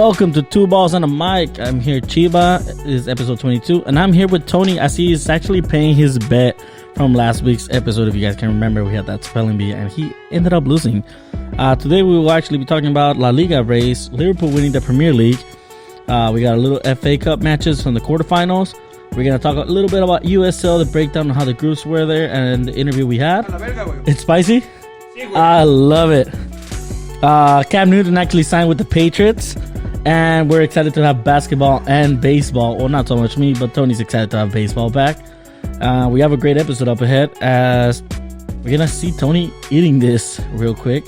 Welcome to Two Balls on a Mic. I'm here, Chiba. This is episode 22, and I'm here with Tony. I see he's actually paying his bet from last week's episode. If you guys can remember, we had that spelling bee, and he ended up losing. Today, we will actually be talking about La Liga race, Liverpool winning the Premier League. We got a little FA Cup matches from the quarterfinals. We're going to talk a little bit about USL, the breakdown on how the groups were there, and the interview we had. It's spicy? I love it. Cam Newton actually signed with the Patriots, and we're excited to have basketball and baseball. Well, not so much me, but Tony's excited to have baseball back. We have a great episode up ahead as we're going to see Tony eating this real quick.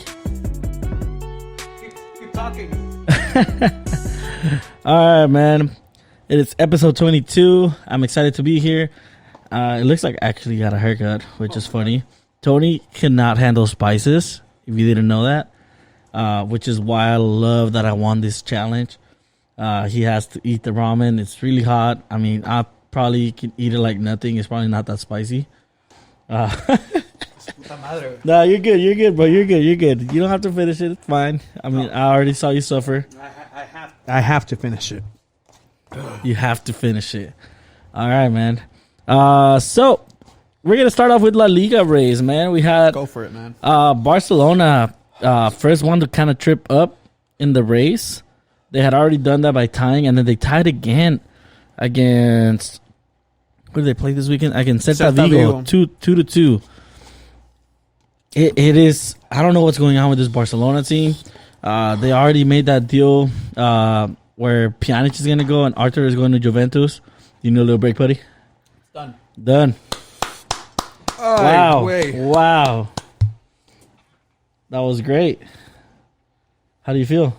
Keep talking. All right, man. It is episode 22. I'm excited to be here. It looks like I actually got a haircut, which is funny. Tony cannot handle spices, if you didn't know that. Which is why I love that I won this challenge. He has to eat the ramen. It's really hot. I mean, I probably can eat it like nothing. It's probably not that spicy. No, you're good. You're good, bro. You're good. You're good. You don't have to finish it. It's fine. I mean, I already saw you suffer. I have to finish it. You have to finish it. All right, man. So we're gonna start off with La Liga race, man. We had Go for it, man. Barcelona. First one to kind of trip up in the race. They had already done that by tying, and then they tied again against. Who did they play this weekend? Against Celta Vigo, 2-2. It is. I don't know what's going on with this Barcelona team. They already made that deal where Pjanic is going to go and Arthur is going to Juventus. You know, a little break, buddy. Done. Wow. Wow. That was great. How do you feel?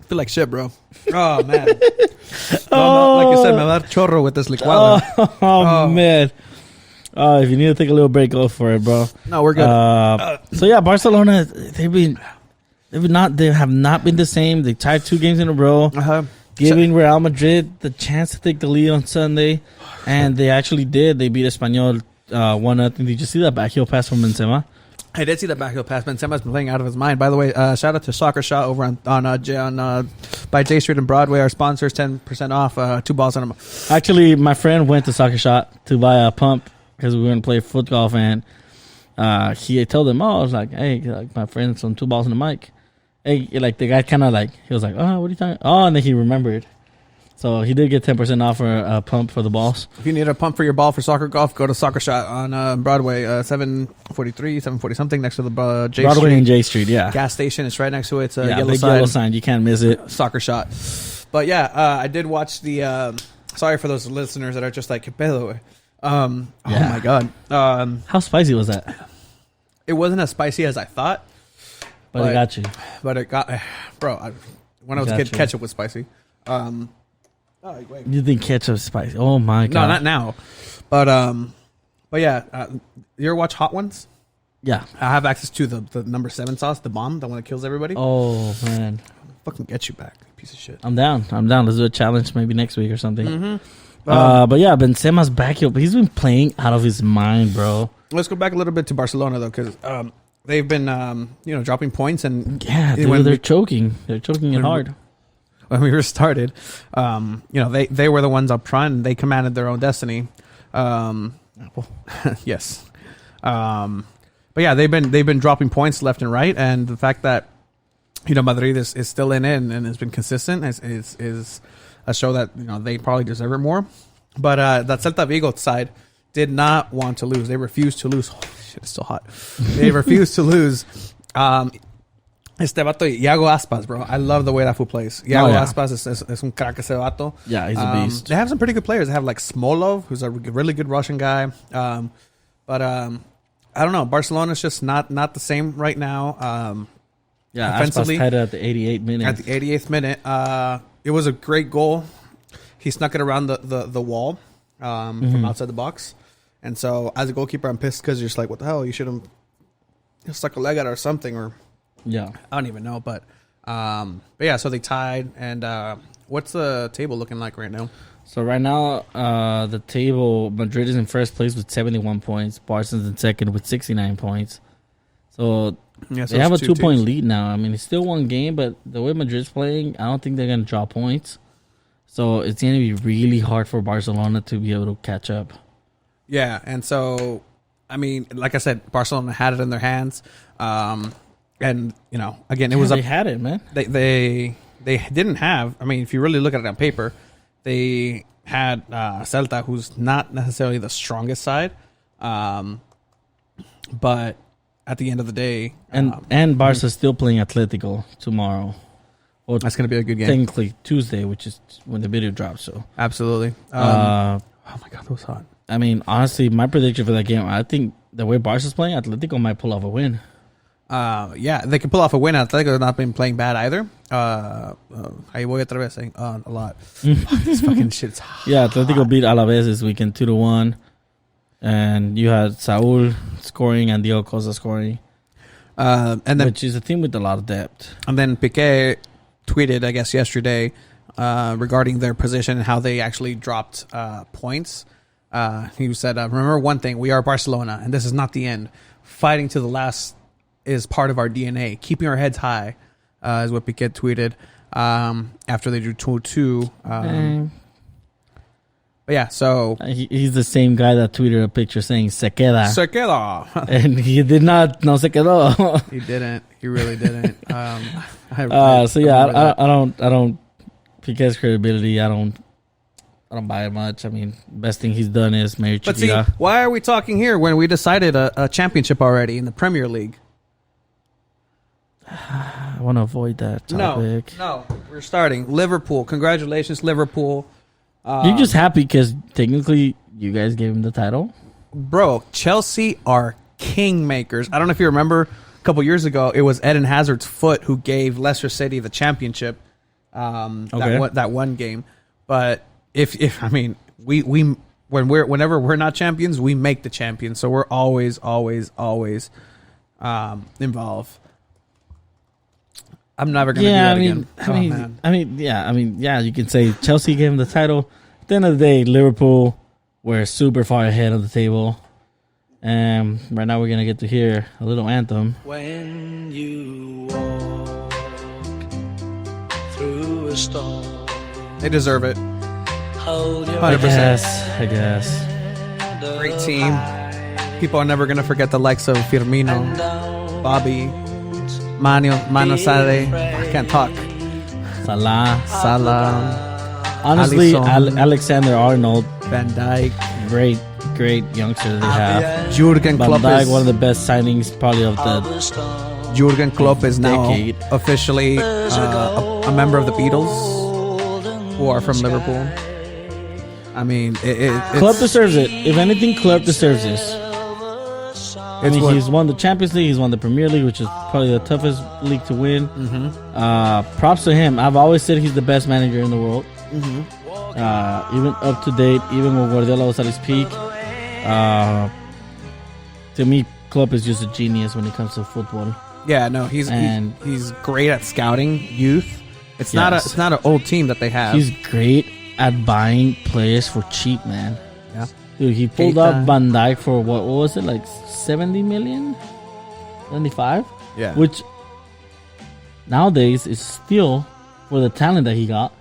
I feel like shit, bro. Oh, man. Like you said, me va a dar chorro with this licuado. Oh, man. If you need to take a little break, go for it, bro. No, we're good. So, yeah, Barcelona, they have not been the same. They tied 2 games in a row, giving Real Madrid the chance to take the lead on Sunday. And they actually did. They beat Espanyol 1-0. Did you see that backheel pass from Benzema? I did see that backheel pass. Benzema's been playing out of his mind. By the way, shout out to Soccer Shot over on by J Street and Broadway. Our sponsors, 10% off. 2 balls on them. Actually, my friend went to Soccer Shot to buy a pump because we were going to play foot golf, and he told them, I was like, hey, like, my friend's on 2 balls on the mic. Hey, like the guy kind of like, he was like, oh, what are you talking? Oh, and then he remembered. So he did get 10% off for a pump for the balls. If you need a pump for your ball for soccer golf, go to Soccer Shot on Broadway, 740 something next to the J Broadway Street. and J Street, yeah. Gas station. It's right next to it. It's a yellow sign. You can't miss it. Soccer Shot. But yeah, I did watch the. Sorry for those listeners that are just like, ¿Qué pedo, Oh my god. How spicy was that? It wasn't as spicy as I thought. But it got you. But it got, bro. When I was a kid, ketchup was spicy. You think ketchup spicy? Oh my god! No, not now. But yeah. You ever watch Hot Ones? Yeah, I have access to the number 7 sauce, the bomb, the one that kills everybody. Oh man, fucking get you back, piece of shit. I'm down. Let's do a challenge maybe next week or something. Mm-hmm. But yeah, Benzema's back here. But he's been playing out of his mind, bro. Let's go back a little bit to Barcelona though, because they've been dropping points and they're choking. They're choking it hard. When we were started, they were the ones up front. And they commanded their own destiny. Yes, but yeah, they've been dropping points left and right, and the fact that Madrid is still in it and has been consistent is a show that they probably deserve it more. But that Celta Vigo side did not want to lose. They refused to lose. Oh, shit, it's still hot. They refused to lose. Este vato, Iago Aspas, bro. I love the way that fool plays. Iago Aspas is un crack ese vato. Yeah, he's a beast. They have some pretty good players. They have like Smolov, who's a really good Russian guy. But I don't know. Barcelona's just not the same right now. Offensively, Aspas tied it at the 88th minute. At the 88th minute. It was a great goal. He snuck it around the wall from outside the box. And so as a goalkeeper, I'm pissed because you're just like, what the hell? You should have stuck a leg at it or something, or... Yeah, I don't even know, but yeah. So they tied, and what's the table looking like right now? So right now, the table, Madrid is in first place with 71 points. Barcelona's in second with 69 points. So Yeah, they have a 2-point teams. lead now. I mean, it's still one game, but the way Madrid's playing, I don't think they're going to draw points. So it's going to be really hard for Barcelona to be able to catch up. Yeah, and so, I mean, like I said, Barcelona had it in their hands. And, you know, again, it was They had it, man. They didn't have, I mean, if you really look at it on paper, they had Celta, who's not necessarily the strongest side. But at the end of the day... And Barca's still playing Atletico tomorrow. Well, that's going to be a good game. Technically Tuesday, which is when the video drops. So absolutely. Oh my God, that was hot. I mean, honestly, my prediction for that game, I think the way Barca's playing, Atletico might pull off a win. Yeah, they can pull off a win. Atletico has not been playing bad either. Ahí voy otra vez saying a lot. This fucking shit's hot. Yeah, Atletico beat Alaves this weekend 2-1. And you had Saul scoring and Diego Costa scoring. And then, which is a team with a lot of depth. And then Piqué tweeted, I guess, yesterday regarding their position and how they actually dropped points. He said, remember one thing, we are Barcelona, and this is not the end. Fighting to the last is part of our DNA. Keeping our heads high is what Piqué tweeted after they drew 2-2. But yeah, so... He's the same guy that tweeted a picture saying, Se queda. Se queda. And he did not, no se quedó. He didn't. He really didn't. I don't, Piqué's credibility, I don't buy it much. I mean, best thing he's done is marry Chiquita. But see, why are we talking here when we decided a championship already in the Premier League? I want to avoid that topic. No, we're starting. Liverpool. Congratulations, Liverpool. You're just happy because technically you guys gave him the title? Bro, Chelsea are kingmakers. I don't know if you remember a couple years ago, it was Eden Hazard's foot who gave Leicester City the championship that one game. But if I mean, whenever we're not champions, we make the champions. So we're always involved. I'm never going to do that again. Yeah, you can say Chelsea gave him the title. At the end of the day, Liverpool were super far ahead of the table. And right now we're going to get to hear a little anthem. When you walk through a storm, they deserve it. 100%. I guess. Great team. People are never going to forget the likes of Firmino, Bobby, Mano Sade. I can't talk. Salah. Honestly, Alexander Arnold. Van Dijk. Great youngster they have. Jurgen Klopp Van Dijk, is one of the best signings probably of the Jurgen Klopp is now decade. officially a member of the Beatles, who are from Liverpool. I mean, Klopp deserves it. If anything, Klopp deserves this. I mean, he's won the Champions League. He's won the Premier League, which is probably the toughest league to win. Mm-hmm. Props to him. I've always said he's the best manager in the world. Mm-hmm. Even up to date, even when Guardiola was at his peak. To me, Klopp is just a genius when it comes to football. Yeah, no, he's great at scouting youth. It's not an old team that they have. He's great at buying players for cheap, man. Yeah. Dude, he pulled up Van Dijk for what was it, like 70 million? 75? Yeah. Which nowadays is still for the talent that he got.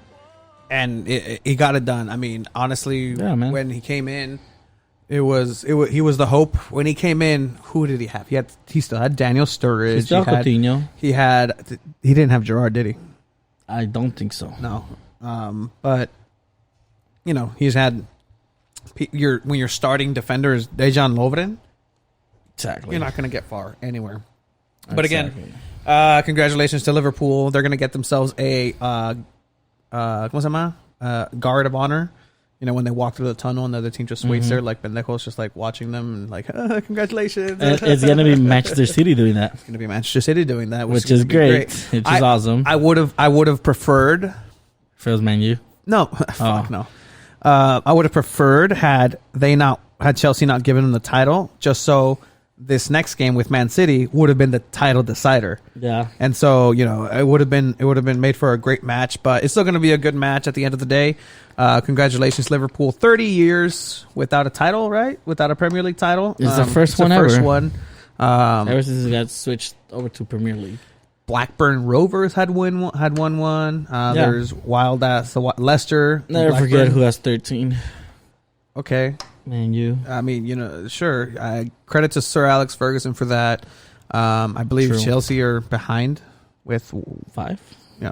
And he got it done. I mean, honestly, man. When he came in, he was the hope. When he came in, who did he have? He still had Daniel Sturridge. He still had Coutinho. He didn't have Gerrard, did he? I don't think so. No. But you know, he's had when your starting defender is Dejan Lovren. Exactly. You're not going to get far anywhere. Exactly. But again, congratulations to Liverpool. They're going to get themselves a ¿cómo se llama? Guard of honor. You know, when they walk through the tunnel and the other team just waits there like pendejos, just like watching them and like, congratulations. It's going to be Manchester City doing that. It's going to be Manchester City doing that, which is great. Which is awesome. I would have preferred. If it was Man U? No. Fuck no. I would have preferred had Chelsea not given them the title, just so this next game with Man City would have been the title decider. Yeah. And so, you know, it would have been made for a great match, but it's still going to be a good match at the end of the day. Congratulations, Liverpool. 30 years without a title, right? Without a Premier League title. It's the first one ever. First one. Ever since it got switched over to Premier League. Blackburn Rovers had won one. There's wild ass Leicester. Never Blackburn. forget who has 13. Okay, Man, you. I mean, sure. Credit to Sir Alex Ferguson for that. I believe True. Chelsea are behind with 5? Yeah,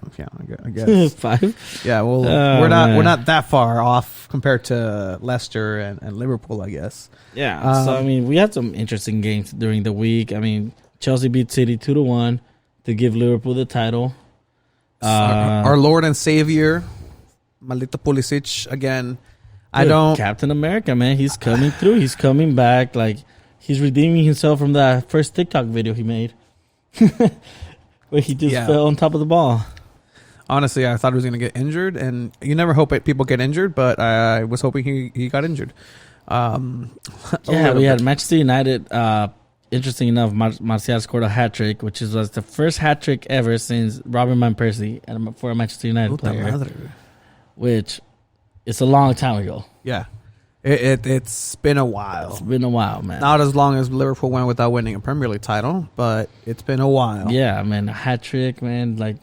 I guess. 5? Yeah, well, Oh, we're man. not that far off compared to Leicester and Liverpool, I guess. Yeah. So, I mean, we had some interesting games during the week. I mean, Chelsea beat City 2-1 to give Liverpool the title. Our Lord and Savior, Maldito Pulisic, again. Dude, Captain America, man. He's coming through. He's coming back. Like, he's redeeming himself from that first TikTok video he made. Where he just fell on top of the ball. Honestly, I thought he was going to get injured, and you never hope people get injured, but I was hoping he got injured. We had Manchester United. Interesting enough, Martial scored a hat trick, which was the first hat trick ever since Robin Van Persie for a Manchester United player. Which is a long time ago. Yeah, it's been a while. It's been a while, man. Not as long as Liverpool went without winning a Premier League title, but it's been a while. Yeah, man, a hat trick, man. Like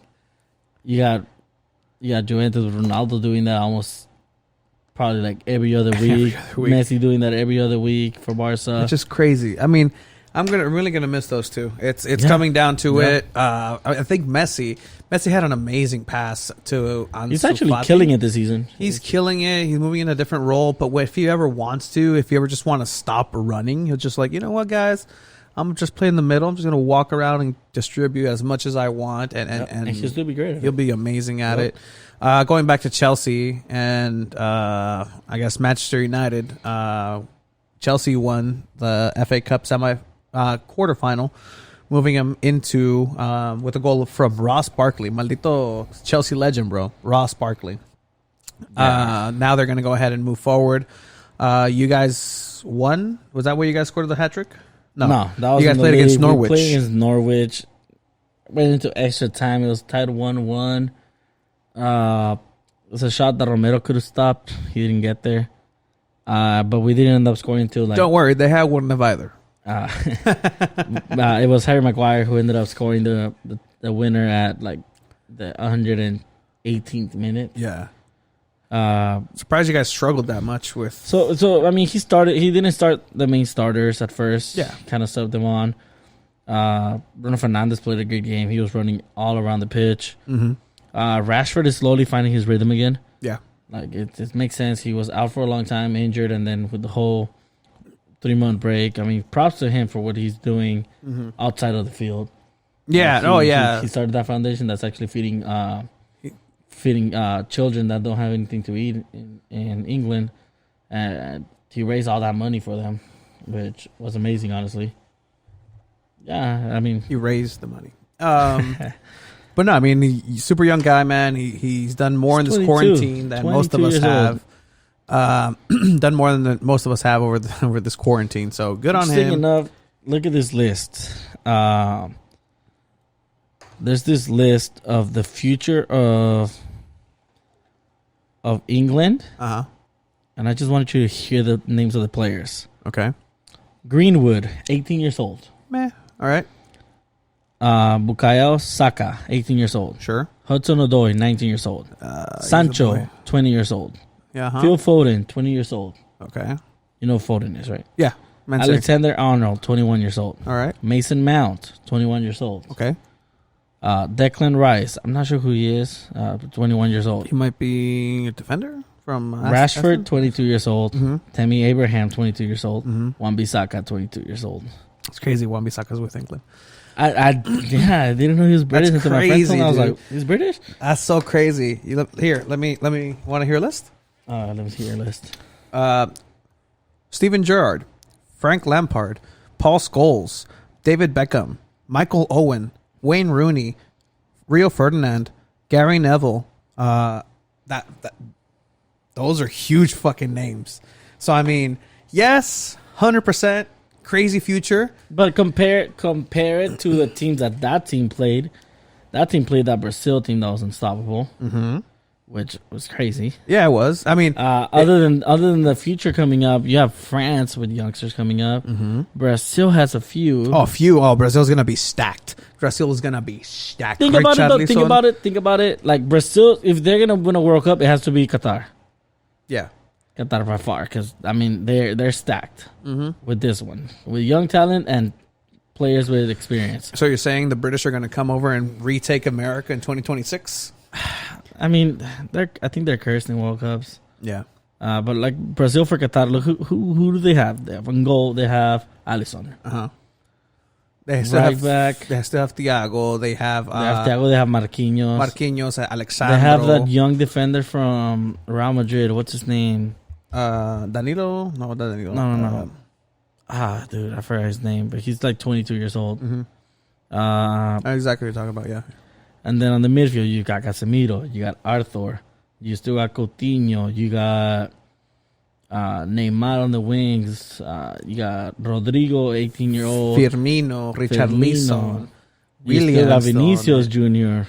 you got Juventus with Ronaldo doing that almost probably like every other week. Messi doing that every other week for Barca. It's just crazy. I mean, I'm really gonna miss those two. It's coming down to it. I think Messi had an amazing pass to. He's actually killing it this season. He's killing it. He's moving in a different role. But if he ever wants to, if you ever just want to stop running, he'll just like, you know what, guys, I'm just play in the middle. I'm just gonna walk around and distribute as much as I want, and he'll still be great. He'll be amazing at it. Going back to Chelsea and I guess Manchester United. Chelsea won the FA Cup quarterfinal, moving him into with a goal from Ross Barkley, maldito Chelsea legend, bro. Ross Barkley. Now they're going to go ahead and move forward. You guys won? Was that where you guys scored the hat trick? No, that was you guys played against Norwich. We played against Norwich. Went into extra time. It was tied 1-1. It was a shot that Romero could have stopped. He didn't get there. But we didn't end up scoring until like. Don't worry, they had one of either. It was Harry Maguire who ended up scoring the winner at like the 118th minute. Yeah. Surprised you guys struggled that much with. So I mean, he didn't start the main starters at first. Yeah. Kind of subbed them on. Bruno Fernandes played a good game. He was running all around the pitch. Mm-hmm. Rashford is slowly finding his rhythm again. Yeah. Like it makes sense. He was out for a long time, injured, and then with the whole 3-month break. I mean, props to him for what he's doing outside of the field. Yeah. He started that foundation that's actually feeding children that don't have anything to eat in England, and he raised all that money for them, which was amazing, honestly. Yeah, I mean, he raised the money. But no, I mean, he's a super young guy, man. He's done more in this quarantine than most of us have. Done more than most of us have over this quarantine. So good on him. Enough, look at this list. There's this list of the future of England. And I just wanted you to hear the names of the players. Okay. Greenwood, 18 years old. Meh. All right. Bukayo Saka, 18 years old. Sure. Hudson-Odoi, 19 years old. Sancho, 20 years old. Yeah. Phil Foden, 20 years old. Okay. You know who Foden is, right? Yeah. Alexander-Arnold, 21 years old. All right. Mason Mount, 21 years old. Okay. Declan Rice, I'm not sure who he is, 21 years old. He might be a defender from Rashford, 22 years old. Mm-hmm. Tammy Abraham, 22 years old. Mm-hmm. Wan-Bissaka, 22 years old. It's crazy Wan-Bissaka's with England. I didn't know he was British until my friend told me. I was like, he's British? That's so crazy. Here, let me want to hear a list? Let me see your list. Steven Gerrard, Frank Lampard, Paul Scholes, David Beckham, Michael Owen, Wayne Rooney, Rio Ferdinand, Gary Neville. Those are huge fucking names. So I mean, yes, 100% crazy future. But compare it to the teams that team played. That team played that Brazil team that was unstoppable. Mm-hmm. which was crazy. Yeah, it was. I mean, Other than the future coming up, you have France with youngsters coming up. Mm-hmm. Brazil has a few. Brazil's gonna be stacked. Brazil's gonna be stacked. Think about it. Though. Think about it. Like Brazil, if they're gonna win a World Cup, it has to be Qatar. Yeah. Qatar by far, because I mean they're stacked Mm-hmm. with this one, with young talent and players with experience. So you're saying the British are gonna come over and retake America in 2026? I mean, I think they're cursed in World Cups. Yeah. But like Brazil for Qatar, look who do they have? They have in goal. They have Alisson. They still Right have back. They still have Thiago. They have They have Thiago. They have Marquinhos. Marquinhos, Alexandro. They have that young defender from Real Madrid. What's his name? Danilo. No, not Danilo. No. Dude, I forgot his name, but he's like 22 years old. Mm-hmm. I know exactly what you're talking about. Yeah. And then on the midfield, you got Casemiro, you got Arthur, you still got Coutinho, you got Neymar on the wings, you got Rodrigo, 18-year-old, Firmino, Richarlison, you still got Vinicius Jr.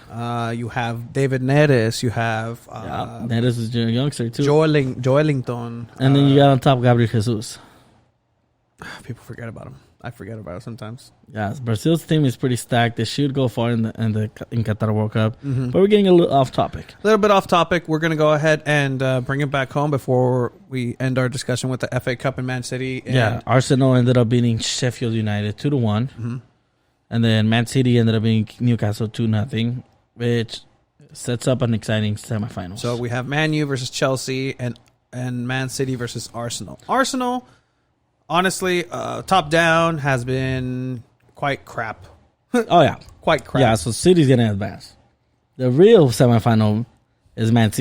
You have David Neres. You have Neres is a youngster too. Joelinton. And then you got on top Gabriel Jesus. People forget about him. I forget about it sometimes. Yeah, Brazil's team is pretty stacked. They should go far in Qatar World Cup. Mm-hmm. But we're getting a little off topic. A little bit off topic. We're going to go ahead and bring it back home before we end our discussion with the FA Cup in Man City. And Arsenal ended up beating Sheffield United 2-1. Mm-hmm. And then Man City ended up beating Newcastle 2-0, which sets up an exciting semifinals. So we have Man U versus Chelsea and Man City versus Arsenal. Arsenal, honestly, top down has been quite crap. Oh, yeah. Quite crap. Yeah, so City's going to advance. The real semifinal is Man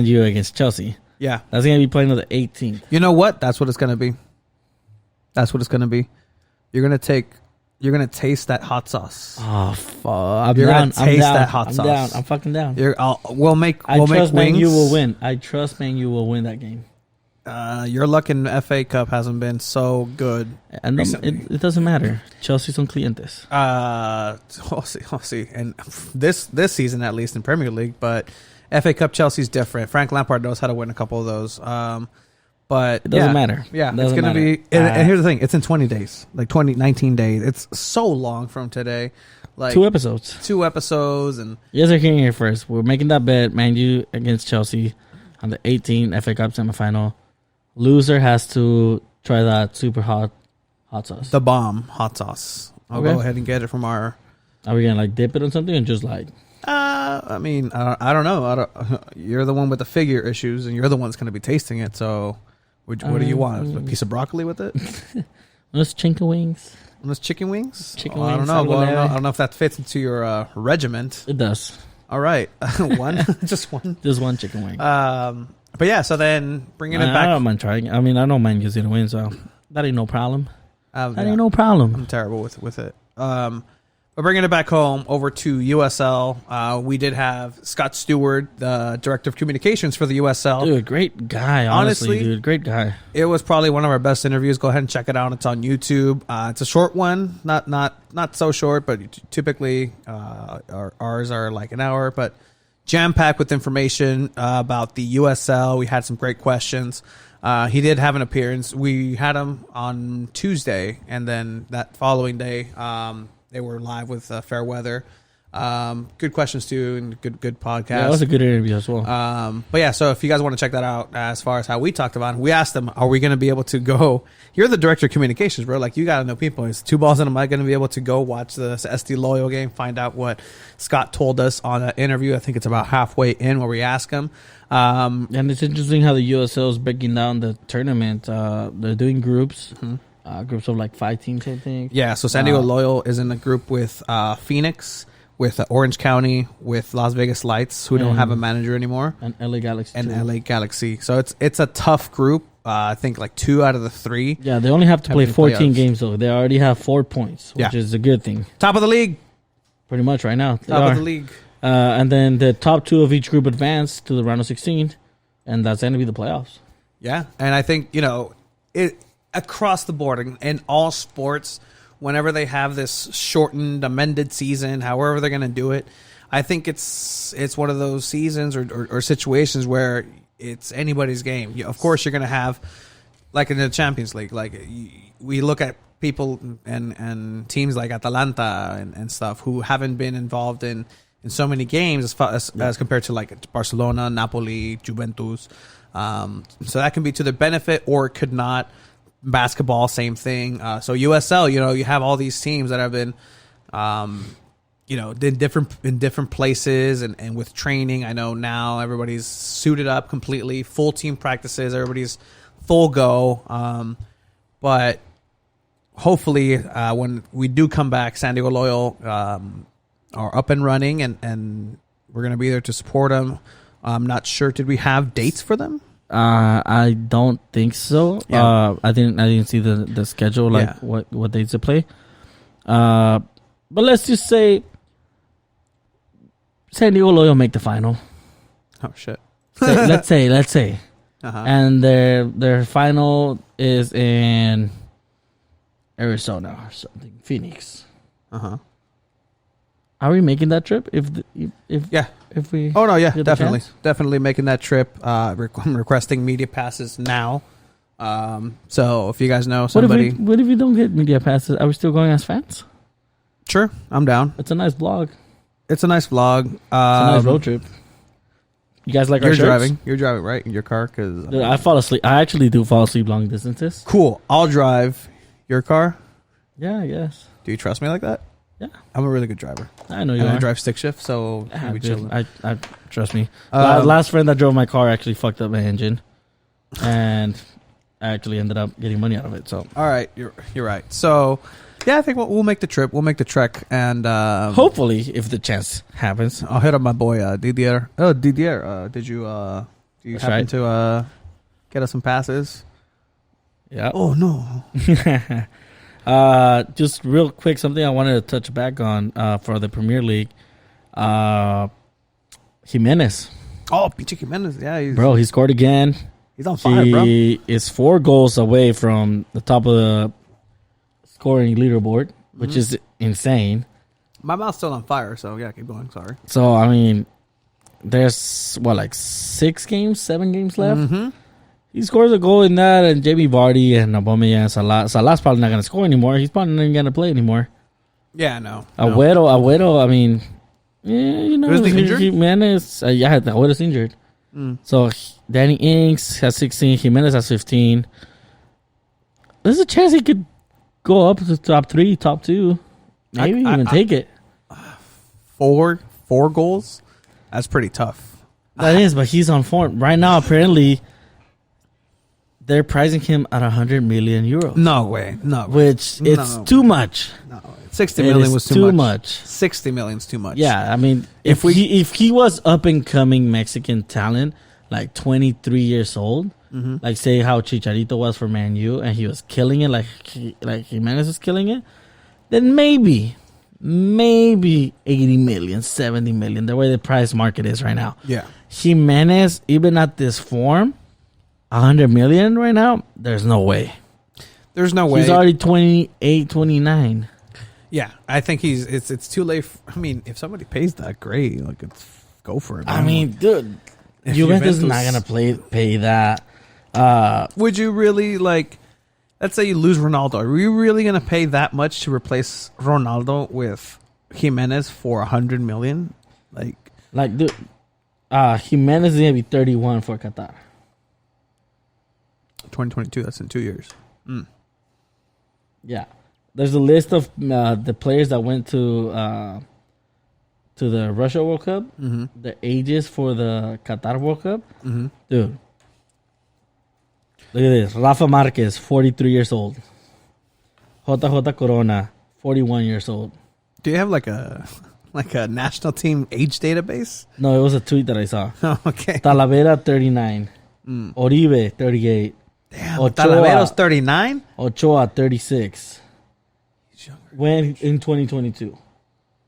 U against Chelsea. Yeah. That's going to be playing on the 18th. You know what? That's what it's going to be. That's what it's going to be. You're going to taste that hot sauce. Oh, fuck. You're going to taste that hot I'm sauce. down. I'm fucking down. We'll make I trust Man wings. U will win. I trust Man U will win that game. Your luck in the FA Cup hasn't been so good. And it doesn't matter. Chelsea's son clientes. We'll see. And this season, at least in Premier League, but FA Cup Chelsea's different. Frank Lampard knows how to win a couple of those. But it doesn't matter. Yeah, it's going to be. And here's the thing: it's in 20 days, like 19 days. It's so long from today. Like 2 episodes. 2 episodes, and you guys are hearing it first. We're making that bet: Man U against Chelsea on the 18th FA Cup semifinal. Loser has to try that super hot sauce. The bomb hot sauce. I'll go ahead and get it from our. Are we gonna like dip it on something and just like? I mean, I don't know. You're the one with the figure issues, and you're the one that's going to be tasting it. So, what do you want? A piece of broccoli with it? Those chicken wings. Those chicken wings? Chicken I wings. don't know. I don't know if that fits into your regiment. It does. All right, one, just one. Just one chicken wing. But yeah. So then bringing it back. I don't mind trying. I mean, I know Man U's gonna win, so that ain't no problem. That Yeah. ain't no problem. I'm terrible with it. But bringing it back home over to USL, we did have Scott Stewart, the director of communications for the USL. Dude, great guy. Honestly, dude, great guy. It was probably one of our best interviews. Go ahead and check it out. It's on YouTube. It's a short one, not so short, but typically ours are like an hour, but jam packed with information about the USL. We had some great questions. He did have an appearance. We had him on Tuesday, and then that following day, they were live with Fair Weather. Good questions too, and good podcast. Yeah, that was a good interview as well. But yeah, so if you guys want to check that out, as far as how we talked about it, we asked them, are we going to be able to go? You're the director of communications, bro. Like, you got to know people. It's 2 balls in. Am I going to be able to go watch the SD Loyal game, find out what Scott told us on an interview? I think it's about halfway in where we ask him. And it's interesting how the USL is breaking down the tournament. They're doing groups. Mm-hmm. Groups of like 5 teams, I think. Yeah, so San Diego Loyal is in a group with Phoenix, with Orange County, with Las Vegas Lights, who don't have a manager anymore, and LA Galaxy. And LA Galaxy. So it's a tough group. I think like 2 out of the 3. Yeah, they only have to play 14 playoffs. games, though. They already have 4 points, which is a good thing. Top of the league. Pretty much right now. Top of the league. And then the top 2 of each group advance to the round of 16, and that's going to be the playoffs. Yeah, and I think, it across the board in all sports, whenever they have this shortened, amended season, however they're going to do it, I think it's one of those seasons or situations where it's anybody's game. Of course, you're going to have, like in the Champions League, like we look at people and teams like Atalanta and stuff who haven't been involved in so many games as compared to like Barcelona, Napoli, Juventus. So that can be to their benefit or it could not. Basketball, same thing. So USL, you have all these teams that have been, in different places and with training. I know now everybody's suited up completely, full team practices, everybody's full go. But hopefully, when we do come back, San Diego Loyal are up and running, and we're going to be there to support them. I'm not sure. Did we have dates for them? I don't think so. Yeah. I didn't see the schedule, like what dates to play. But let's just say San Diego Loyal make the final. Oh shit. Let's say. Uh-huh. And their final is in Arizona or something, Phoenix. Uh-huh. Are we making that trip? If we Oh no, yeah, get the definitely, chance? definitely making that trip. I'm requesting media passes now. So if you guys know somebody, What if we don't get media passes? Are we still going as fans? sure, I'm down. It's a nice vlog. It's a nice vlog. It's a nice road trip. You guys like our You're shirts? driving. You're driving, right, in your car? Because Dude, I fall asleep. I actually do fall asleep long distances. cool. I'll drive your car. Yeah, I guess. Do you trust me like that? Yeah, I'm a really good driver. I know you And I are. drive stick shift, so Ah, I'll be dude, chilling. I trust me. Um, Last friend that drove my car actually fucked up my engine, and I actually ended up getting money out of it. So All right, you're right. So, yeah, I think we'll make the trip. We'll make the trek, and hopefully, if the chance happens, I'll hit up my boy Didier. Oh, Didier, do you That's happen right. to get us some passes? yeah. Oh no. Just real quick, something I wanted to touch back on for the Premier League. Jimenez, Oh, pinche Jimenez. Yeah, bro, he scored again. he's on fire, bro. He is 4 goals away from the top of the scoring leaderboard, which is insane. My mouth's still on fire, so yeah, keep going. Sorry. So, I mean, there's, like 7 games left? Mm-hmm. He scores a goal in that, and Jamie Vardy and Aubameyang and Salah. Salah's probably not going to score anymore. He's probably not even going to play anymore. Yeah, no. Agüero, I mean, yeah, Who's the injured? Jimenez, Agüero's injured. So, Danny Ings has 16, Jimenez has 15. There's a chance he could go up to top 3, top 2. Maybe even take it. 4 goals. That's pretty tough. That is, but he's on form. Right now, apparently, they're pricing him at 100 million euros. No way. No. Which, it's No. too much. No. 60 It million is was too much. 60 million's too much. Yeah, I mean, if he was up and coming Mexican talent, like 23 years old, like say how Chicharito was for Man U, and he was killing it, like Jimenez is killing it, then maybe 80 million, 70 million, the way the price market is right now. Yeah. Jimenez, even at this form, 100 million right now, there's no way. There's no way. He's already 28, 29. Yeah, I think it's too late. I mean, if somebody pays that, great. Like, go for it. I man. mean, dude, If Juventus is not gonna pay that. Would you really like? Let's say you lose Ronaldo. Are you really gonna pay that much to replace Ronaldo with Jimenez for 100 million? Like, Dude, Jimenez is gonna be 31 for Qatar. 2022. That's in 2 years. Yeah, there's a list of the players that went to the Russia World Cup. The ages for the Qatar World Cup, dude. Look at this: Rafa Marquez, 43 years old. JJ Corona, 41 years old. Do you have like a national team age database? No, it was a tweet that I saw. Oh, okay. Talavera, 39. Oribe, 38. Damn. Ochoa. Talavero's 39. Ochoa, 36. He's younger. When in 2022.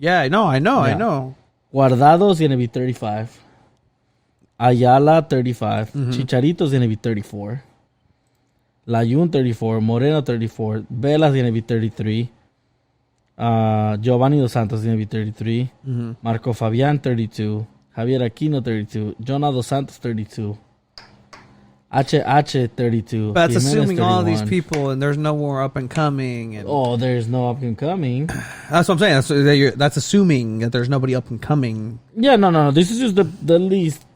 Yeah, I know. Yeah. I know. Guardado's going to be 35. Ayala, 35. Chicharito's going to be 34. Layun, 34. Moreno, 34. Vela's going to be 33. Giovanni Dos Santos is going to be 33. Mm-hmm. Marco Fabian, 32. Javier Aquino, 32. Jonah Dos Santos, 32. HH, 32. But that's Jimenez, assuming all these 31. people, and there's no more up and coming. And Oh, there's no up and coming. that's what I'm saying. That's assuming that there's nobody up and coming Yeah, no. This is just the list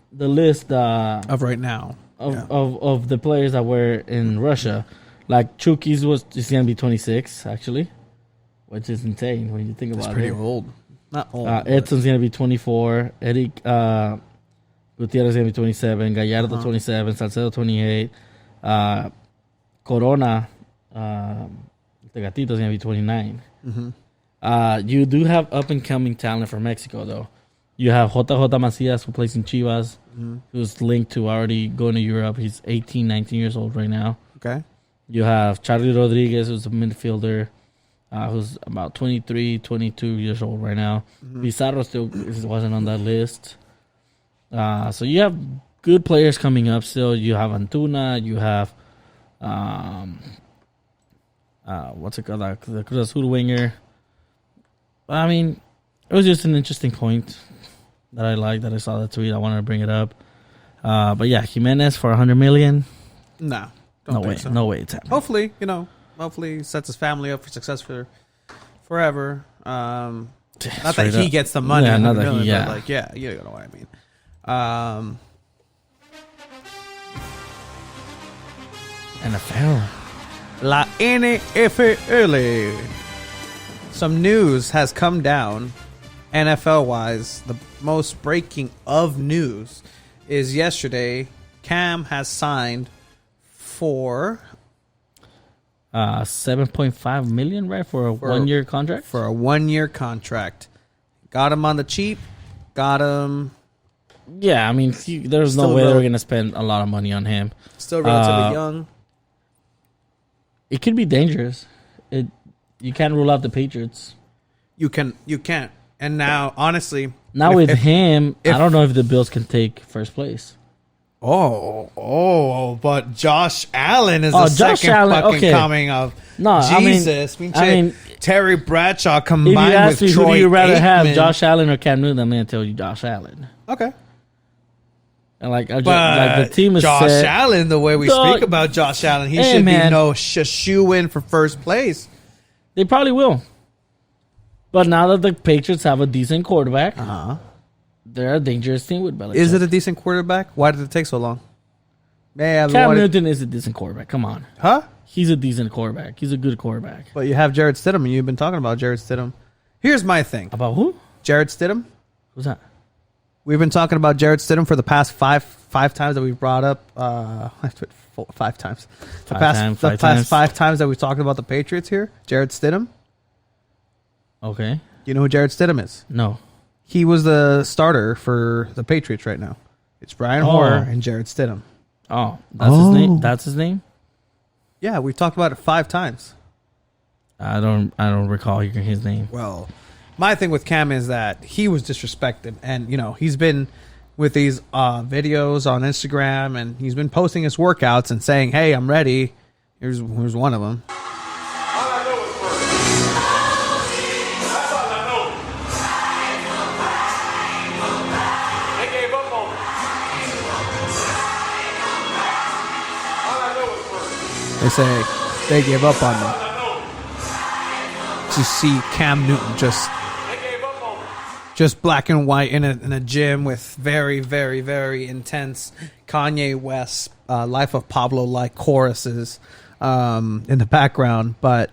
of right now. of the players that were in Russia. Like Chuki's is going to be 26, actually, which is insane when you think That's about pretty it. old. Not old. Edson's going to be 24. Eric Gutierrez is going to be 27. Gallardo, 27. Salcedo, 28. Corona, the Gatito, is going to be 29. Mm-hmm. You do have up-and-coming talent from Mexico, though. You have JJ Macías, who plays in Chivas, who's linked to already going to Europe. He's 18, 19 years old right now. Okay. You have Charlie Rodriguez, who's a midfielder, who's about 23, 22 years old right now. Pizarro still wasn't on that list. So you have good players coming up still. You have Antuna. You have, what's it called? The Cruz Azul winger. I mean, it was just an interesting point that I liked, that I saw the tweet. I wanted to bring it up. But yeah, Jimenez for $100 million. No. No way. So. No way it's happening. Hopefully sets his family up for success for forever. Not that Straight he up. gets the money. Yeah, not that million, he, yeah. But like, yeah, you know what I mean. NFL. La NFL. Some news has come down, NFL-wise. The most breaking of news is yesterday. Cam has signed for $7.5 million, right, for a 1 year contract. For a 1 year contract. Got him on the cheap. Got him. Yeah, I mean, there's no Still way rel- they're gonna spend a lot of money on him. Still relatively young. It could be dangerous. You can't rule out the Patriots. You can't. And now, honestly, Now with him, I don't know if the Bills can take first place. But Josh Allen is Oh, the Josh second Allen, fucking okay. coming of No, Jesus. I mean, Terry Bradshaw if you combined ask with me, Troy who do you rather have, Aikman. Josh Allen or Cam Newton? I'm gonna tell you Josh Allen. Okay. And like the But team is Josh set. Allen, the way we Dog. speak about Josh Allen, he Hey, should man. be shoe in for first place. They probably will. But now that the Patriots have a decent quarterback, they're a dangerous team with Belichick. Is it a decent quarterback? Why did it take so long? Man, Cam Newton is a decent quarterback. Come on. Huh? He's a decent quarterback. He's a good quarterback. But you have Jared Stidham, and you've been talking about Jared Stidham. Here's my thing. About who? Jared Stidham. Who's that? We've been talking about Jared Stidham for the past five times that we've brought up. 5 times. The past 5 times that we've talked about the Patriots here. Jared Stidham. Okay. You know who Jared Stidham is? No. He was the starter for the Patriots right now. It's Brian Hoyer and Jared Stidham. Oh, that's his name. That's his name. Yeah, we've talked about it 5 times. I don't recall hearing his name. Well, my thing with Cam is that he was disrespected, and he's been with these videos on Instagram, and he's been posting his workouts and saying, "Hey, I'm ready." Here's one of them. They say they gave up on me. To see Cam Newton just black and white in a gym with very, very, very intense Kanye West Life of Pablo like choruses in the background. But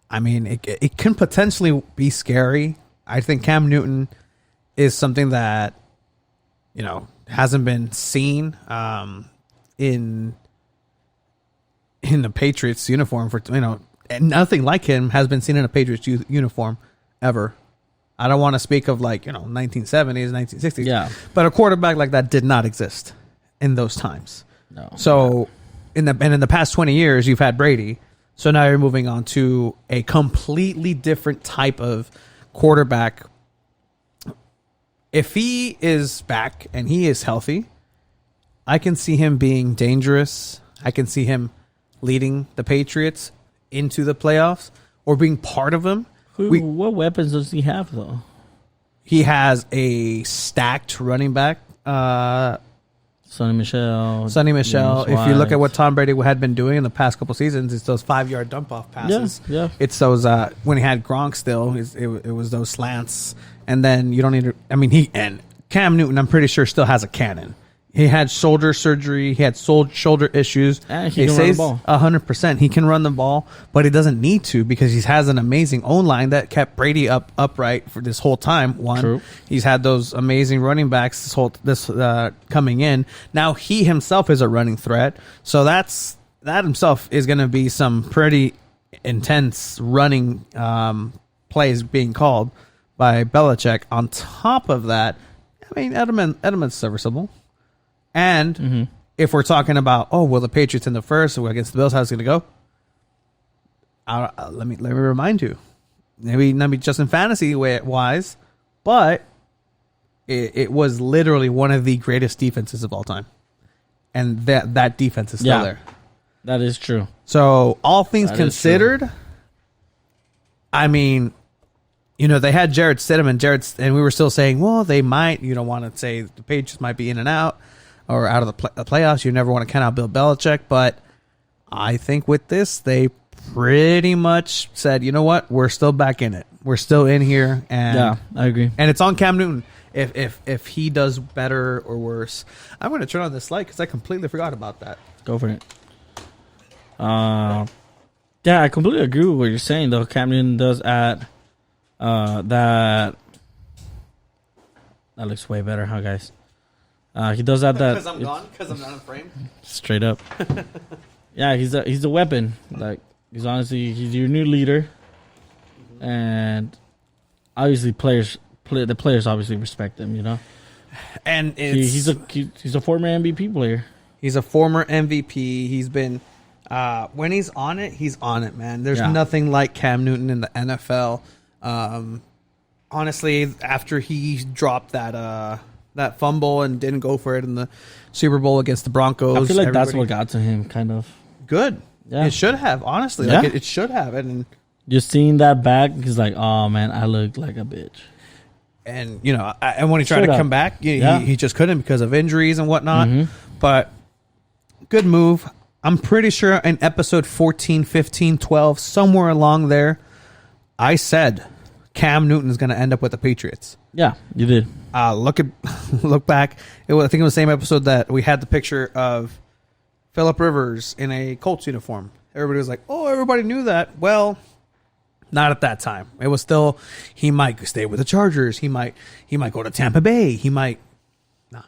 I mean, it can potentially be scary. I think Cam Newton is something that hasn't been seen in the Patriots uniform for and nothing like him has been seen in a Patriots uniform ever. I don't want to speak of 1970s, 1960s. Yeah. But a quarterback like that did not exist in those times. No. So in the past 20 years, you've had Brady. So now you're moving on to a completely different type of quarterback. If he is back and he is healthy, I can see him being dangerous. I can see him leading the Patriots into the playoffs or being part of them. What weapons does he have though? He has a stacked running back. Sonny Michel. If you look at what Tom Brady had been doing in the past couple seasons, it's those 5-yard dump off passes. Yeah. It's those when he had Gronk still, it was those slants, and then you don't need to. I mean, and Cam Newton, I'm pretty sure, still has a cannon. He had shoulder surgery. He had shoulder issues. And he can run the ball. 100%. He can run the ball, but he doesn't need to because he has an amazing O-line that kept Brady upright for this whole time. True. He's had those amazing running backs this coming in. Now he himself is a running threat, so that himself is going to be some pretty intense running plays being called by Belichick. On top of that, I mean, Edelman's serviceable. And if we're talking about, will the Patriots in the first or against the Bills, how's it going to go? Let me remind you. Maybe not just in fantasy wise, but it was literally one of the greatest defenses of all time. And that defense is still there. That is true. So all things considered, I mean, they had Jarrett Stidham and we were still saying, well, they might, you don't want to say the Patriots might be in and out or out of the playoffs. You never want to count out Bill Belichick, but I think with this, they pretty much said, you know what, we're still back in it. We're still in here, and yeah, I agree. And it's on Cam Newton if he does better or worse. I'm going to turn on this light because I completely forgot about that. Go for it. Yeah, I completely agree with what you're saying, though. Cam Newton does add that looks way better, huh, guys? He does add that because I'm gone, because I'm not in frame. Straight up. Yeah, he's a weapon. Like he's your new leader, and obviously the players obviously respect him. And he's a former MVP player. He's a former MVP. He's been when he's on it, man. There's nothing like Cam Newton in the NFL. Honestly, after he dropped that fumble and didn't go for it in the Super Bowl against the Broncos, I feel like that's what got to him, kind of. Good. Yeah. It should have, honestly. Yeah. Like it should have. And just seeing that back, he's like, oh, man, I look like a bitch. And, and when he tried to come back, he just couldn't because of injuries and whatnot. Mm-hmm. But good move. I'm pretty sure in episode 14, 15, 12, somewhere along there, I said Cam Newton is going to end up with the Patriots. Yeah, you did. Look back. I think it was the same episode that we had the picture of Phillip Rivers in a Colts uniform. Everybody was like, "Oh, everybody knew that." Well, not at that time. It was still he might stay with the Chargers. He might go to Tampa Bay. He might. Nah.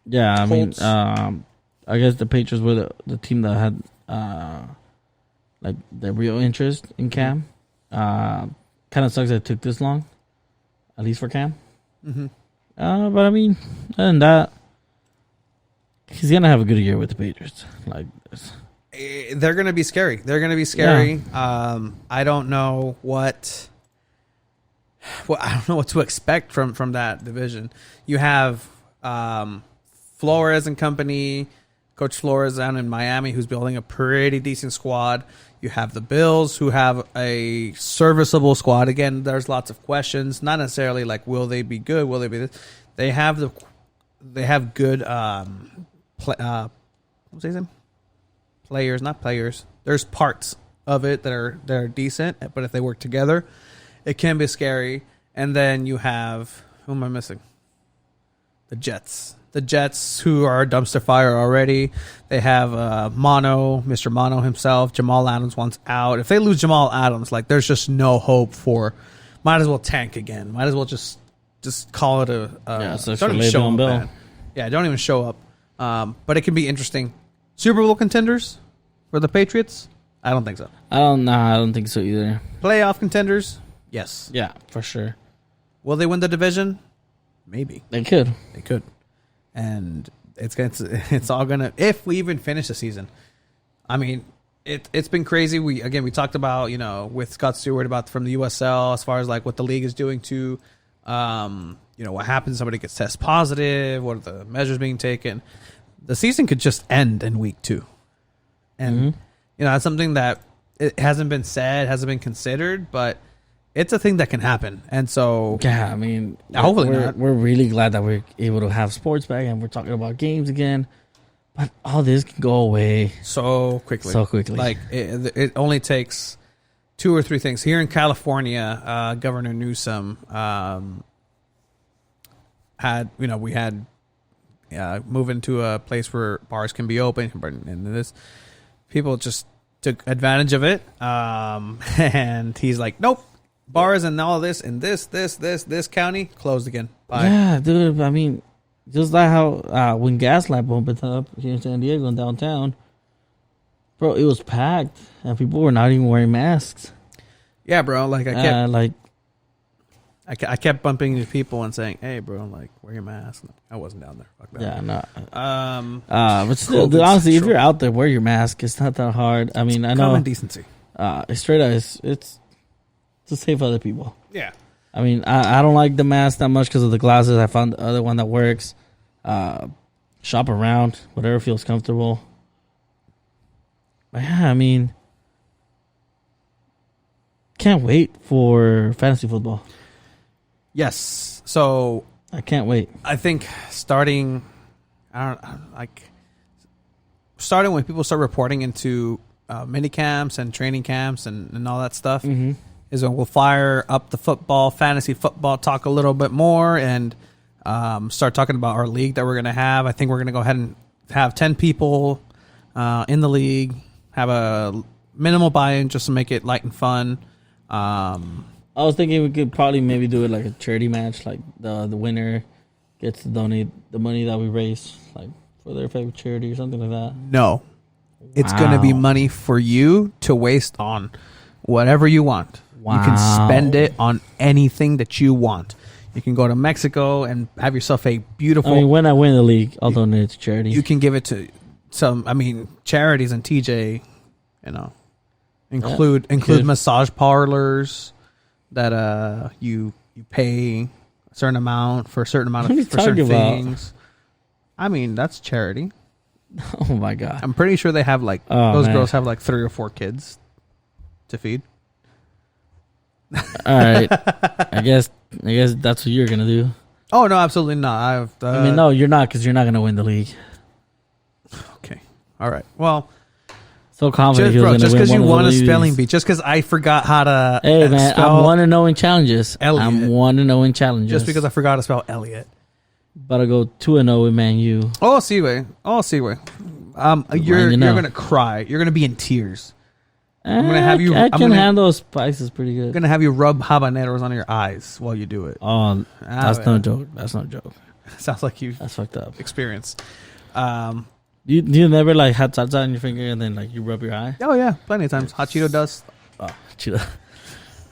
Yeah, Colts. I mean, I guess the Patriots were the team that had like the real interest in Cam. Kind of sucks that it took this long, at least for Cam. Mm-hmm. But I mean, other than that, he's gonna have a good year with the Patriots. Like this. They're gonna be scary. Yeah. I don't know what to expect from that division. You have Flores and company, Coach Flores down in Miami, who's building a pretty decent squad. You have the Bills, who have a serviceable squad. Again, there's lots of questions. Not necessarily like, will they be good? Will they be this? They have good what's his name? Players, not players. There's parts of it that are decent, but if they work together, it can be scary. And then you have, who am I missing? The Jets. The Jets, who are a dumpster fire already. They have Mr. Mono himself. Jamal Adams wants out. If they lose Jamal Adams, like there's just no hope for. Might as well tank again. Might as well just call it a. So don't even show up, man. Yeah, don't even show up. But it can be interesting. Super Bowl contenders for the Patriots? I don't think so. I don't think so either. Playoff contenders? Yes. Yeah, for sure. Will they win the division? Maybe. They could. And it's all gonna, if we even finish the season. I mean, it's been crazy. We talked about, with Scott Stewart about from the USL as far as like what the league is doing to what happens if somebody gets test positive, what are the measures being taken. The season could just end in week 2. And that's something that it hasn't been said, hasn't been considered, but it's a thing that can happen. And so, Yeah, I mean, hopefully we're, not. we're really glad that we're able to have sports back and we're talking about games again. But all this can go away so quickly. Like, it only takes 2 or 3 things. Here in California, Governor Newsom we had move into a place where bars can be open, and this people just took advantage of it. And he's like, nope, bars and all this and this county closed again. Bye. Yeah, dude. I mean, just like how when Gaslamp opened up here in San Diego and downtown, bro, it was packed and people were not even wearing masks. Yeah, bro. Like I kept bumping into people and saying, "Hey, bro, like wear your mask." I wasn't down there. Fuck that. Yeah, no. But still, dude, honestly, if you're out there, wear your mask. It's not that hard. I mean, I know. Common decency. It's straight up. It's to save other people. Yeah. I mean, I don't like the mask that much because of the glasses. I found the other one that works. Shop around, whatever feels comfortable. But yeah, I mean, can't wait for fantasy football. Yes. So I can't wait. I think starting when people start reporting into mini camps and training camps and all that stuff is when we'll fire up the fantasy football talk a little bit more and start talking about our league that we're going to have. I think we're going to go ahead and have 10 people in the league, have a minimal buy-in just to make it light and fun. I was thinking we could probably maybe do it like a charity match, like the winner gets to donate the money that we raise, like for their favorite charity or something like that. No, it's going to be money for you to waste on whatever you want. Wow. You can spend it on anything that you want. You can go to Mexico and have yourself a beautiful. I mean, when I win the league, I'll donate it to charity. You can give it to charities and TJ, include massage parlors that you pay a certain amount for a certain amount of for certain things. I mean, that's charity. Oh my god! I'm pretty sure they have those girls have like 3 or 4 kids to feed. All right, I guess that's what you're gonna do. Oh no, absolutely not. I mean, no, you're not, because you're not gonna win the league. Okay, all right. Well, so confident just because you won a spelling bee, just because I forgot how to. Hey man, I'm 1-0 in challenges. Elliot. I'm 1-0 in challenges. Just because I forgot to spell Elliot. But I go 2-0 with Man U. Oh, Seaway. You're gonna cry. You're gonna be in tears. I'm gonna have you. I can handle spices pretty good. I'm gonna have you rub habaneros on your eyes while you do it. Oh, that's no joke. That's no joke. Sounds like you. That's fucked up. Experience. You never had salsa on your finger and then you rub your eye? Oh yeah, plenty of times. Hot Cheeto dust. Oh, Cheeto.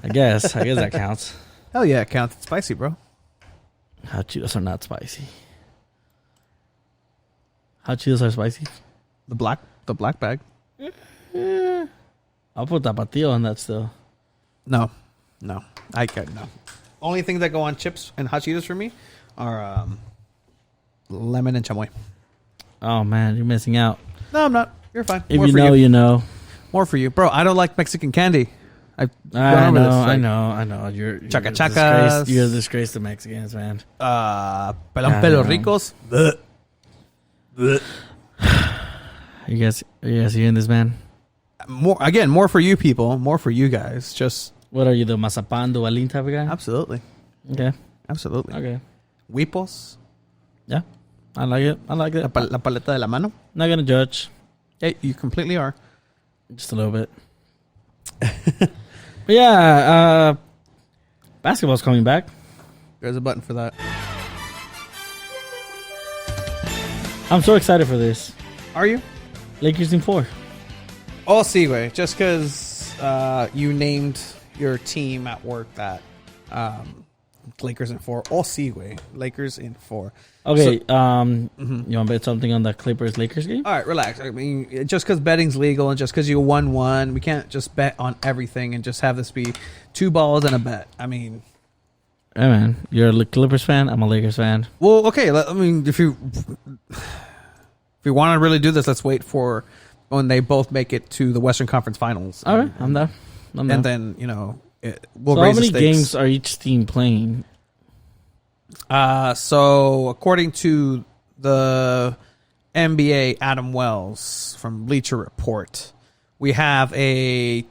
I guess that counts. Hell yeah, it counts. It's spicy, bro. Hot Cheetos are not spicy. Hot Cheetos are spicy. The black bag. I'll put tapatio on that still. No, I can't. No. Only things that go on chips and hot Cheetos for me are lemon and chamoy. Oh man, you're missing out. No, I'm not. You're fine. If you know, you know. More for you, bro. I don't like Mexican candy. I know. You're chaca chacas. You're a disgrace to Mexicans, man. Pelos ricos. You guys hearing this, man? More for you people. More for you guys. Just what are you, the mazapan duvalin type of guy? Absolutely. Okay. Absolutely. Okay. Huipos. Yeah, I like it. La paleta de la mano. Not gonna judge. Hey, you completely are. Just a little bit. But yeah, basketball's coming back. There's a button for that. I'm so excited for this. Are you? Lakers in 4. Oh, Seaway. Just because you named your team at work that Lakers in 4. Oh, Seaway. Lakers in 4. Okay. You want to bet something on the Clippers-Lakers game? All right, relax. I mean, just because betting's legal and just because you won one, we can't just bet on everything and just have this be 2 balls and a bet. I mean... Hey, man. You're a Clippers fan. I'm a Lakers fan. Well, okay. I mean, if you want to really do this, let's wait for when they both make it to the Western Conference Finals. All right. I'm there. And then, will So raise how many the stakes. games are each team playing? So according to the NBA Adam Wells from Bleacher Report, we have a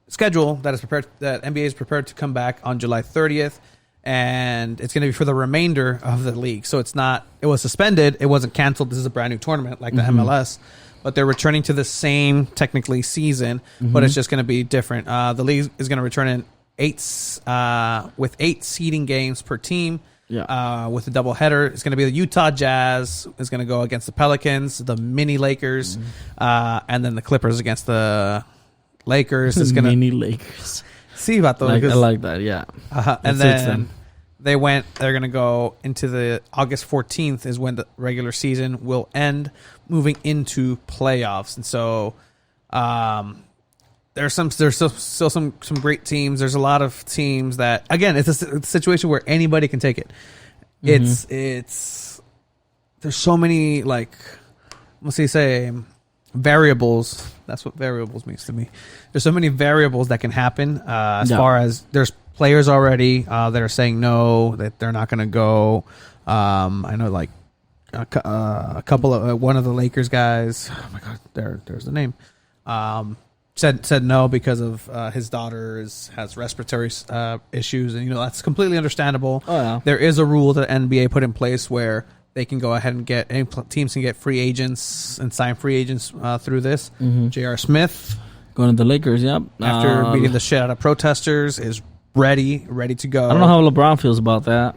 schedule that NBA is prepared to come back on July 30th, and it's going to be for the remainder of the league. So it was suspended, it wasn't canceled. This is a brand new tournament like the MLS, but they're returning to the same technically season, but it's just going to be different. The league is going to return in with 8 seeding games per team. Yeah. With a doubleheader, it's going to be the Utah Jazz is going to go against the Pelicans, the mini Lakers, and then the Clippers against the Lakers. It's going to mini Lakers. see about those. I like that. Yeah. And then they're going to go into the August 14th is when the regular season will end, moving into playoffs. And so, there's still some great teams. There's a lot of teams that, again, it's a situation where anybody can take it. It's there's so many, like, let's say variables. That's what variables means to me. There's so many variables that can happen as far as there's players already that are saying no, that they're not going to go. I know, like, a couple of one of the Lakers guys. Oh my God, there's the name. Said no because of his daughter has respiratory issues, and that's completely understandable. Oh, yeah. There is a rule that NBA put in place where they can go ahead and teams can get free agents and sign free agents through this. J.R. Smith, Going to the Lakers, yep. after beating the shit out of protesters, is ready to go. I don't know how LeBron feels about that.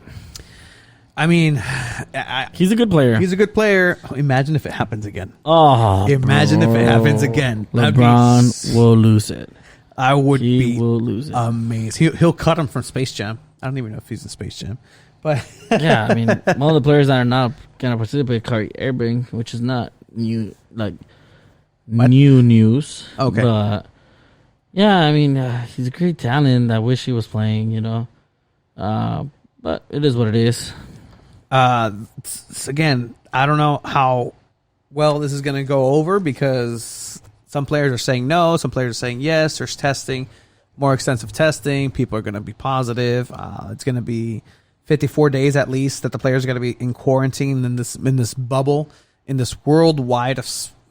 I mean, He's a good player. he's a good player. Imagine if it happens again. Oh, Imagine if it happens again. That'd be LeBron will lose it. I would He be will lose it. amazed. He'll cut him from Space Jam. I don't even know if he's in Space Jam, but Yeah, I mean, one of the players that are not going to participate, Kyrie Irving, which is not new news. Okay. But, yeah, I mean, he's a great talent. I wish he was playing, but it is what it is. Again, I don't know how well this is going to go over because some players are saying no, some players are saying yes. There's testing, more extensive testing. People are going to be positive. It's going to be 54 days at least that the players are going to be in quarantine in this bubble, in this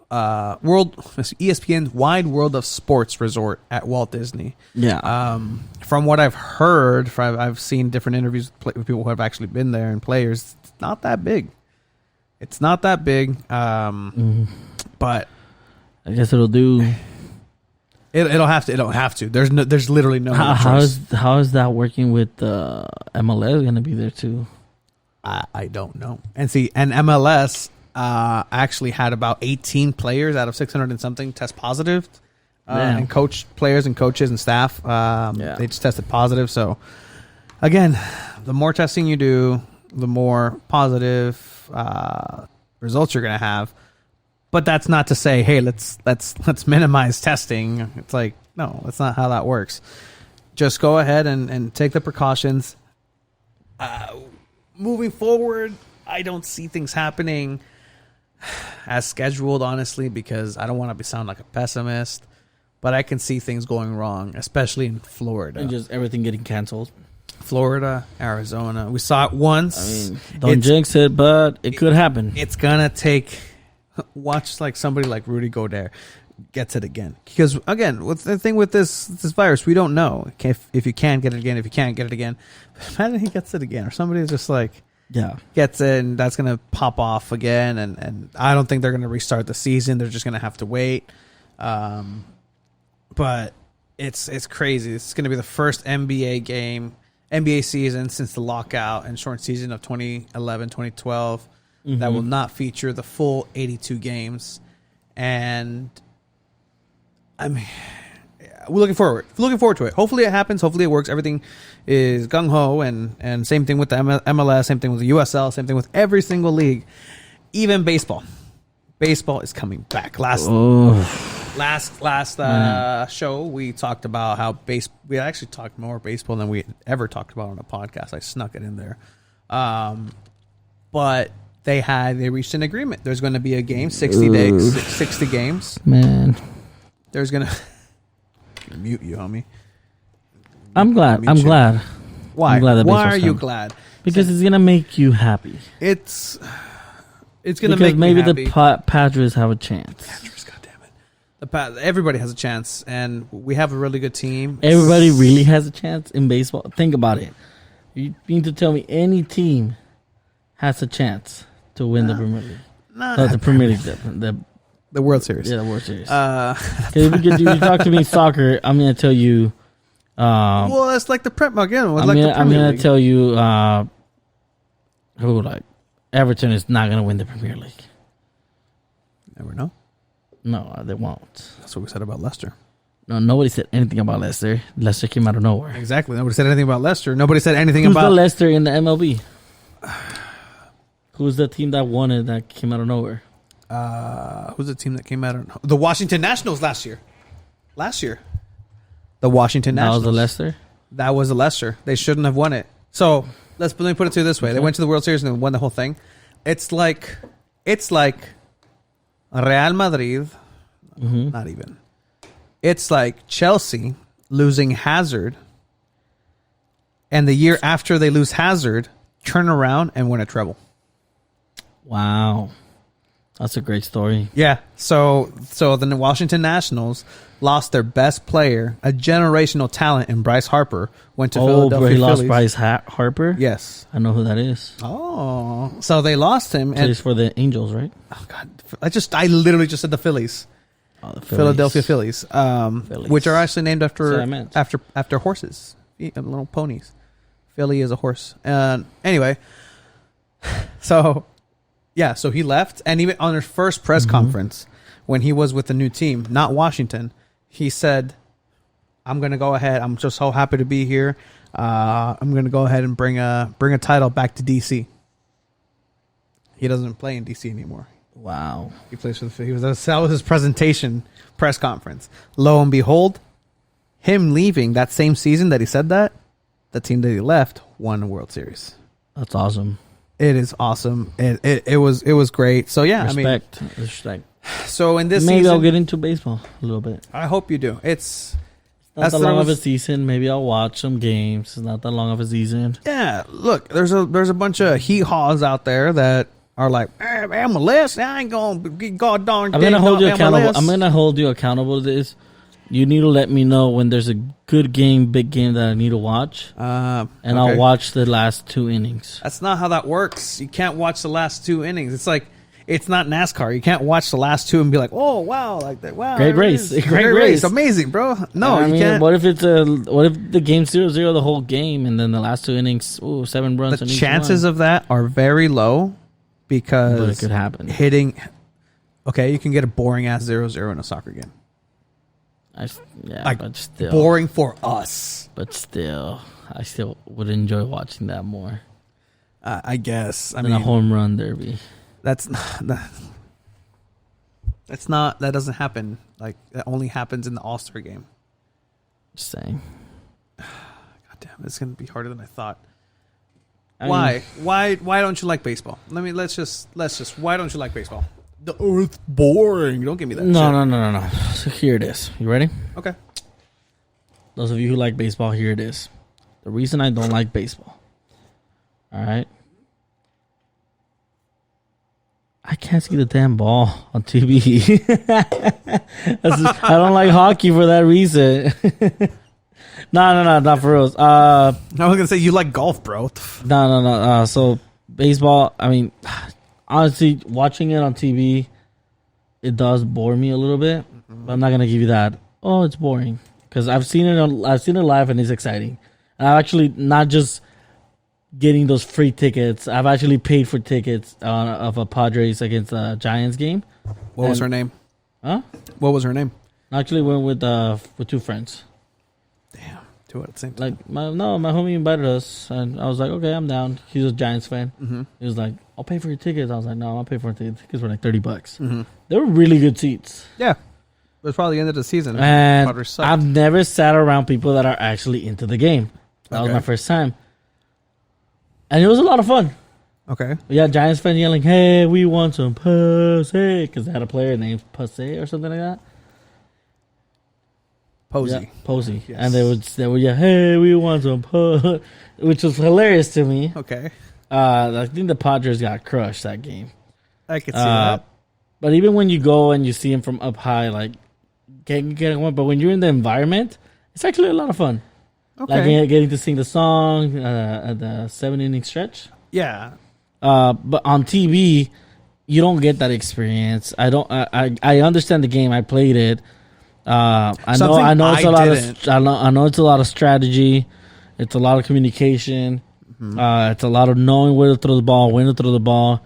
ESPN's wide world of sports resort at Walt Disney. Yeah. From what I've heard, I've seen different interviews with people who have actually been there and players. It's not that big. But I guess it'll do. It'll have to. There's literally no choice. How is that working with MLS going to be there too? I don't know. And MLS actually had about 18 players out of 600 and something test positive, and players and coaches and staff. They just tested positive. So again, the more testing you do, the more positive results you're going to have. But that's not to say, hey, let's minimize testing. It's like, no, that's not how that works. Just go ahead and take the precautions. Moving forward, I don't see things happening as scheduled, honestly, because I don't want to sound like a pessimist, but I can see things going wrong, especially in Florida. And just everything getting canceled. Florida, Arizona. We saw it once. I mean, don't jinx it, but it could happen. It's going to take... Watch like somebody like Rudy Gobert gets it again. Because, again, what's the thing with this virus? We don't know if you can get it again, if you can't get it again. Imagine he gets it again, or somebody just like... gets it, and that's going to pop off again, and I don't think they're going to restart the season. They're just going to have to wait. But it's crazy. It's going to be the first NBA season since the lockout and short season of 2011, 2012 that will not feature the full 82 games. And I mean, we're looking forward to it. Hopefully it happens. Hopefully it works. Everything is gung-ho, and same thing with the MLS, same thing with the USL, same thing with every single league, even baseball. Baseball is coming back. Last show we talked about how we actually talked more baseball than we ever talked about on a podcast. I snuck it in there, but they reached an agreement. There's going to be a game, 60 days, 60 games. Man, There's going to mute you, homie. I'm glad. I'm glad. Why? I'm glad that Why are baseball's you coming. glad? Because it's gonna make you happy. It's gonna Because make maybe me happy. the Patriots have a chance. God damn it! Everybody has a chance, and we have a really good team. Everybody really has a chance in baseball. Think about it. You mean to tell me any team has a chance to win the Premier League? No, the Premier League, the World Series. the World Series. If you talk to me soccer, I'm gonna tell you. Well, that's like the Prep again. I'm gonna tell you who Everton is not gonna win the Premier League. Never know. No, they won't. That's what we said about Leicester. No, nobody said anything about Leicester. Leicester came out of nowhere. Exactly. Nobody said anything about Leicester. Nobody said anything Who's about the Leicester in the MLB? Who's the team that won it that came out of nowhere? who's the team that came out of the Washington Nationals last year? The Washington Nationals. That was the Leicester? That was the Leicester. They shouldn't have won it. So let me put it to you this way: they went to the World Series and they won the whole thing. It's like Real Madrid. Mm-hmm. Not even. It's like Chelsea losing Hazard, and the year after they lose Hazard, turn around and win a treble. Wow. That's a great story. Yeah. So the Washington Nationals lost their best player, a generational talent in Bryce Harper, went to Philadelphia he lost Phillies. Bryce Harper? Yes. I know who that is. Oh. So they lost him. Plays for the Angels, right? Oh God. I literally just said the Phillies. Oh, the Phillies. Philadelphia Phillies. Which are actually named after horses. Little ponies. Philly is a horse. Anyway. So he left, and even on his first press conference, when he was with the new team, not Washington, he said, "I'm going to go ahead. I'm just so happy to be here. I'm going to go ahead and bring a title back to DC." He doesn't play in DC anymore. Wow. He plays for the Phillies. That was his presentation press conference. Lo and behold, him leaving that same season that he said that, the team that he left won the World Series. That's awesome. It is awesome. It was great. So yeah, Respect. So in this maybe season, I'll get into baseball a little bit. I hope you do. It's not that long of a season. Maybe I'll watch some games. It's not that long of a season. Yeah. Look, there's a bunch of hee-haws out there that are like, MLS. I ain't gonna be goddamn. I'm gonna hold you accountable. MLS. I'm gonna hold you accountable to this. You need to let me know when there's a good game, big game that I need to watch, and okay. I'll watch the last 2 innings. That's not how that works. You can't watch the last 2 innings. It's like, it's not NASCAR. You can't watch the last 2 and be like, oh wow, like that. Wow, great race, great race, amazing, bro. No, you can't. What if the game's 0-0 the whole game, and then the last 2 innings, 7 runs? The chances of that are very low because but it could happen. Okay, you can get a boring ass 0-0 in a soccer game. But still boring for us. But still, I still would enjoy watching that more. I guess. Than a home run derby. That doesn't happen. Like, that only happens in the All-Star game. Just saying. God damn, it's gonna be harder than I thought. Why? Why don't you like baseball? Let's just. Why don't you like baseball? The earth's boring. Don't give me that. No. So here it is. You ready? Okay. Those of you who like baseball, here it is. The reason I don't like baseball. All right. I can't see the damn ball on TV. I don't like hockey for that reason. No, not for reals. I was gonna say you like golf, bro. No. So baseball. I mean, honestly, watching it on TV, it does bore me a little bit. But I'm not gonna give you that. Oh, it's boring, because I've seen it live and it's exciting. And I've actually not just getting those free tickets. I've actually paid for tickets of a Padres against a Giants game. What was her name? Huh? What was her name? I actually went with 2 friends. Damn, 2 at the same time. Like my homie invited us, and I was like, okay, I'm down. He's a Giants fan. Mm-hmm. He was like, I'll pay for your tickets. I was like, no, I'll pay for your tickets. Tickets were like $30. Mm-hmm. They were really good seats. Yeah, it was probably the end of the season. And I've never sat around people that are actually into the game. That was my first time. And it was a lot of fun. Okay. Yeah, Giants fan yelling, hey, we want some pussy. Because they had a player named Pussy or something like that. Posey. Yeah, Posey. Yes. And they would hey, we want some which was hilarious to me. Okay. I think the Padres got crushed that game. I could see that. But even when you go and you see him from up high, like getting one. But when you're in the environment, it's actually a lot of fun. Okay. Like getting to sing the song at the 7-inning stretch. Yeah. But on TV, you don't get that experience. I don't. I understand the game. I played it. I know it's a lot of. I know it's a lot of strategy. It's a lot of communication. Mm-hmm. It's a lot of knowing where to throw the ball, when to throw the ball.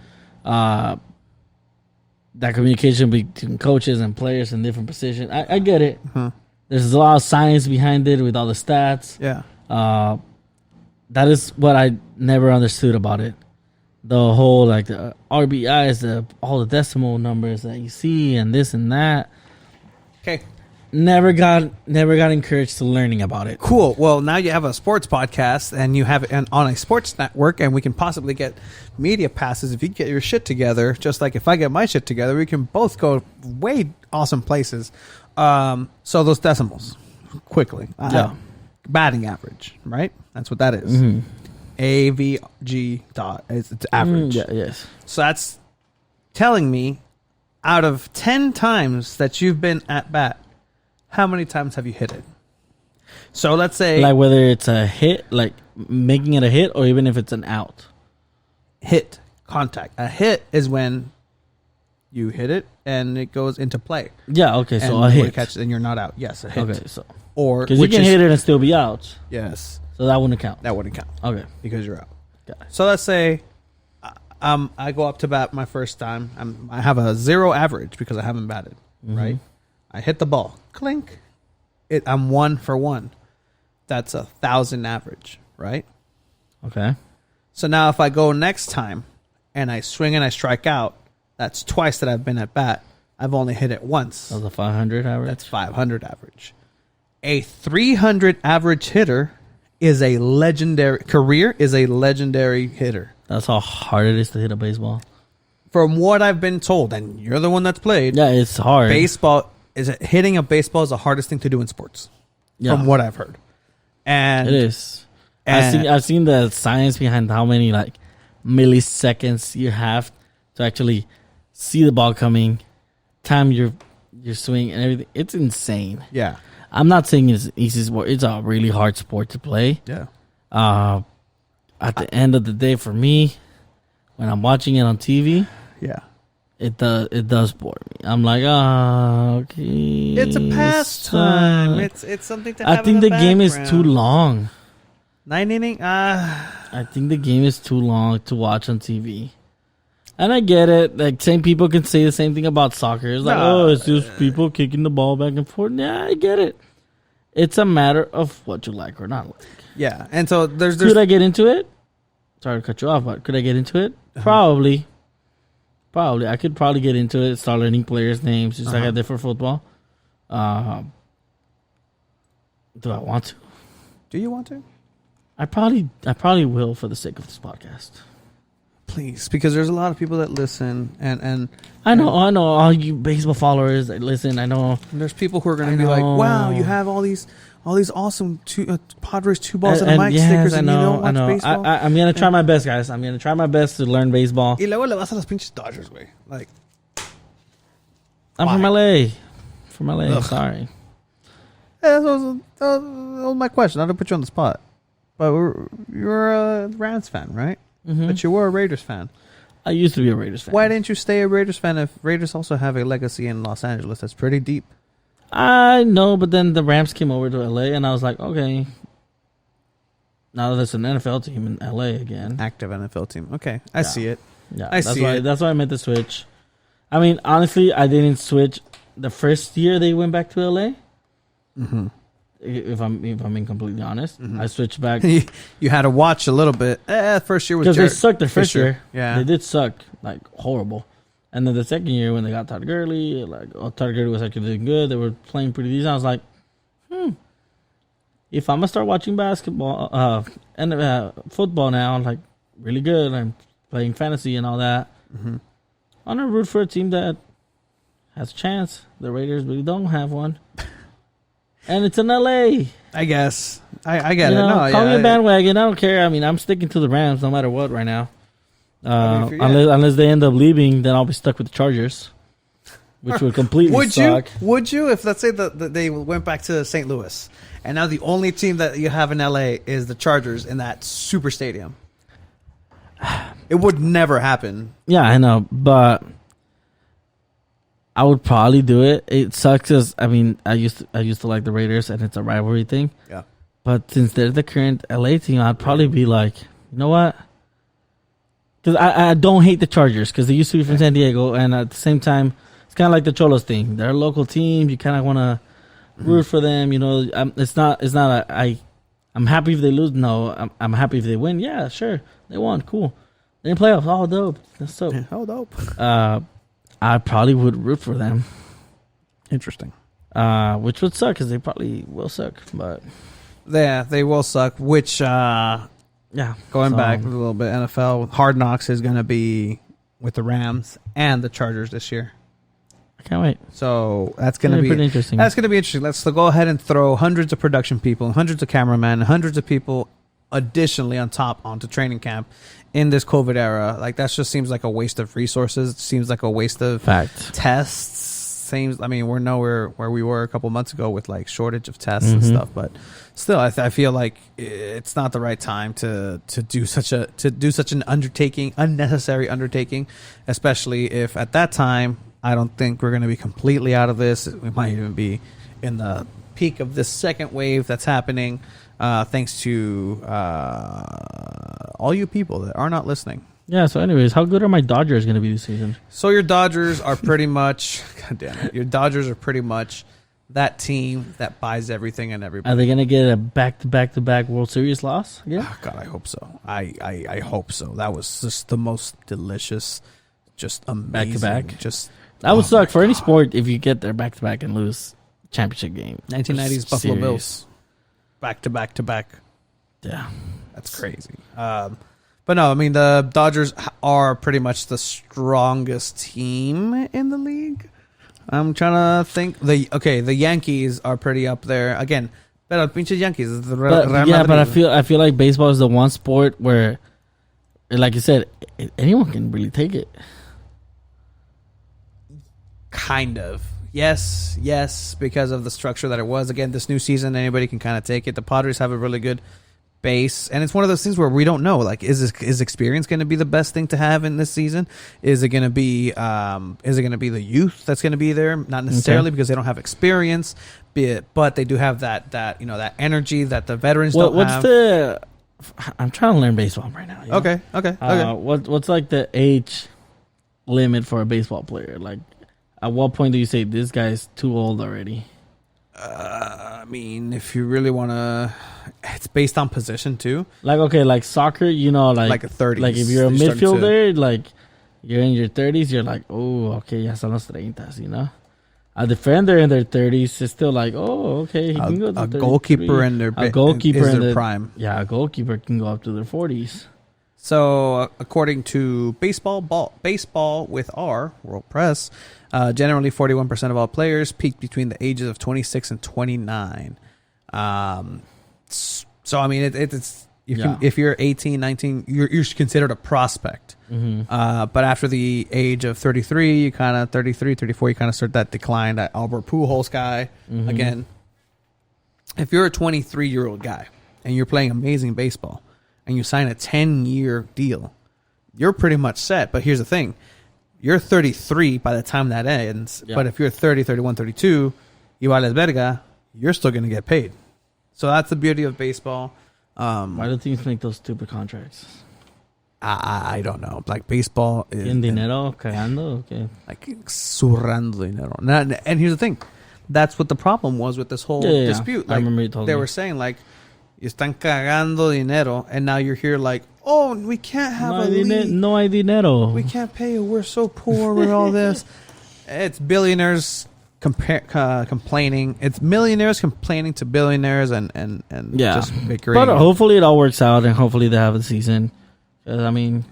That communication between coaches and players in different positions. I get it. Mm-hmm. There's a lot of science behind it with all the stats. Yeah. That is what I never understood about it. The whole like the RBIs, all the decimal numbers that you see, and this and that. Okay. Never got encouraged to learning about it. Cool. Well, now you have a sports podcast, and you have it on a sports network, and we can possibly get media passes if you get your shit together. Just like if I get my shit together, we can both go way awesome places. So those decimals, quickly. Yeah. Batting average, right? That's what that is. Mm-hmm. AVG dot. It's average. Yes. So that's telling me, out of 10 times that you've been at bat, how many times have you hit it? So let's say... Like whether it's a hit, like making it a hit, or even if it's an out. Hit. Contact. A hit is when you hit it and it goes into play. Yeah, okay, so and a hit. Catches and you're not out. Yes, a hit. Okay, so... Or... Because you can hit it and still be out. Yes. So that wouldn't count. That wouldn't count. Okay. Because you're out. Got it. So let's say I go up to bat my first time. I have a 0 average because I haven't batted, right? I hit the ball. Clink. I'm 1 for 1. That's 1,000 average, right? Okay. So now if I go next time and I swing and I strike out, that's twice that I've been at bat. I've only hit it once. That's a 500 average? That's 500 average. A 300 average hitter is a legendary hitter. That's how hard it is to hit a baseball. From what I've been told, and you're the one that's played. Yeah, it's hard. Hitting a baseball is the hardest thing to do in sports. Yeah. From what I've heard. And it is. I've seen the science behind how many like milliseconds you have to actually see the ball coming, time your swing and everything. It's insane. Yeah. I'm not saying it's an easy sport. It's a really hard sport to play. Yeah. At the end of the day, for me, when I'm watching it on TV, yeah, it does bore me. I'm like, okay. It's a pastime. It's something to have I think in the background. game is too long. 9 inning? I think the game is too long to watch on TV. And I get it. Like, same people can say the same thing about soccer. It's like, it's just people kicking the ball back and forth. Yeah, I get it. It's a matter of what you like or not like. Yeah, and so there's... Could I get into it? Sorry to cut you off, but could I get into it? Probably. I could probably get into it, start learning players' names, just like I did for football. Do I want to? Do you want to? I probably will for the sake of this podcast. Please, because there's a lot of people that listen, and I know all you baseball followers that listen. I know there's people who are going to be like, "Wow, you have all these awesome Padres 2 balls and a mic stickers, and you don't watch baseball." I'm gonna try my best, guys. I'm gonna try my best to learn baseball. Y luego le vas a los pinches Dodgers, güey. Like, I'm from LA. Ugh. Sorry. Yeah, that was my question. I don't put you on the spot, but you're a Rams fan, right? Mm-hmm. But you were a Raiders fan. I used to be a Raiders fan. Why didn't you stay a Raiders fan if Raiders also have a legacy in Los Angeles that's pretty deep? I know, but then the Rams came over to LA, and I was like, okay. Now there's an NFL team in LA again. Active NFL team. Okay, I see it. Yeah, That's why I meant to switch. I mean, honestly, I didn't switch the first year they went back to LA. Mm-hmm. If I'm being completely honest, I switched back. You had to watch a little bit. First year was because they sucked their first year. Yeah, they did suck like horrible. And then the second year when they got Todd Gurley, Todd Gurley was actually doing good. They were playing pretty decent. I was like, if I'm gonna start watching basketball and football now, like really good, I'm playing fantasy and all that. Mm-hmm. I'm gonna root for a team that has a chance. The Raiders really don't have one. And it's in LA. I guess. I get You it. know, No, call yeah, me a bandwagon. I don't care. I mean, I'm sticking to the Rams no matter what right now. Unless they end up leaving, then I'll be stuck with the Chargers, which would completely suck. Would you, if let's say that they went back to St. Louis, and now the only team that you have in LA is the Chargers in that super stadium? It would never happen. Yeah, I know, but I would probably do it. It sucks because I mean, I used to like the Raiders, and it's a rivalry thing. Yeah. But since they're the current LA team, I'd probably be like, you know what? Because I don't hate the Chargers because they used to be from San Diego, and at the same time, it's kind of like the Cholos thing. They're a local team. You kind of want to root for them. You know, I'm happy if they lose. No, I'm happy if they win. Yeah, sure, they won. Cool. They didn't playoffs. Oh, dope. That's so. Oh, dope. I probably would root for them. Interesting. Which would suck because they probably will suck. But yeah, they will suck. Which yeah, going back a little bit, NFL Hard Knocks is going to be with the Rams and the Chargers this year. I can't wait. So that's going to be pretty interesting. That's going to be interesting. Let's go ahead and throw hundreds of production people, hundreds of cameramen, hundreds of people additionally on top onto training camp in this COVID era. Like that just seems like a waste of resources. It seems like a waste of tests. I mean, we're nowhere where we were a couple months ago with like shortage of tests and stuff, but still, I feel like it's not the right time to do such an undertaking, unnecessary undertaking, especially if at that time I don't think we're going to be completely out of this. We might even be in the peak of this second wave that's happening, thanks to all you people that are not listening. Yeah, so anyways, how good are my Dodgers going to be this season? So your Dodgers are pretty much, God damn it, your Dodgers are pretty much that team that buys everything and everybody. Are they going to get a back-to-back World Series loss again? Oh, God, I hope so. I hope so. That was just the most delicious, just amazing. Back-to-back? Just that would suck for any sport if you get there back-to-back and lose championship game. 1990s Buffalo Bills. Back-to-back-to-back. Yeah. That's crazy. But no, I mean, the Dodgers are pretty much the strongest team in the league. I'm trying to think. The Yankees are pretty up there. Again, pero pinche Yankees. But I feel like baseball is the one sport where, like you said, anyone can really take it. Kind of. Yes, because of the structure that it was. Again, this new season, anybody can kind of take it. The Padres have a really good base, and it's one of those things where we don't know, like, is experience going to be the best thing to have in this season? Is it going to be the youth that's going to be there? Not necessarily, because they don't have experience, but they do have that that energy that the veterans don't have. I'm trying to learn baseball right now. You know? Okay. What's like the age limit for a baseball player? Like, at what point do you say this guy's too old already? I mean, if you really want to, it's based on position too. Like, okay, like soccer, like a 30s. Like if you're a midfielder, like you're in your 30s, you're like, oh, okay, ya son los 30s, A defender in their 30s is still like, oh, okay, he can go to a goalkeeper in their prime. Yeah, a goalkeeper can go up to their 40s. So, according to Baseball with our World Press, generally 41% of all players peak between the ages of 26 and 29. So, I mean, if you're 18, 19, you're considered a prospect. But after the age of 33, 34, you kind of start that decline, that Albert Pujols guy. Again, if you're a 23-year-old guy and you're playing amazing baseball, and you sign a 10-year deal, you're pretty much set. But here's the thing. You're 33 by the time that ends. Yeah. But if you're 30, 31, 32, y vales verga, you're still going to get paid. So that's the beauty of baseball. Why do teams make those stupid contracts? I don't know. Like, baseball is... ¿En dinero? ¿Cagando? Okay. Like, surrando dinero. And here's the thing. That's what the problem was with this whole dispute. Like, I remember you told me. They were saying, like, están cagando dinero, and now you're here like, oh, we can't have a league. No hay dinero. We can't pay you. We're so poor with all this. It's billionaires complaining. It's millionaires complaining to billionaires and just bickering. But hopefully it all works out, and hopefully they have a season. I mean,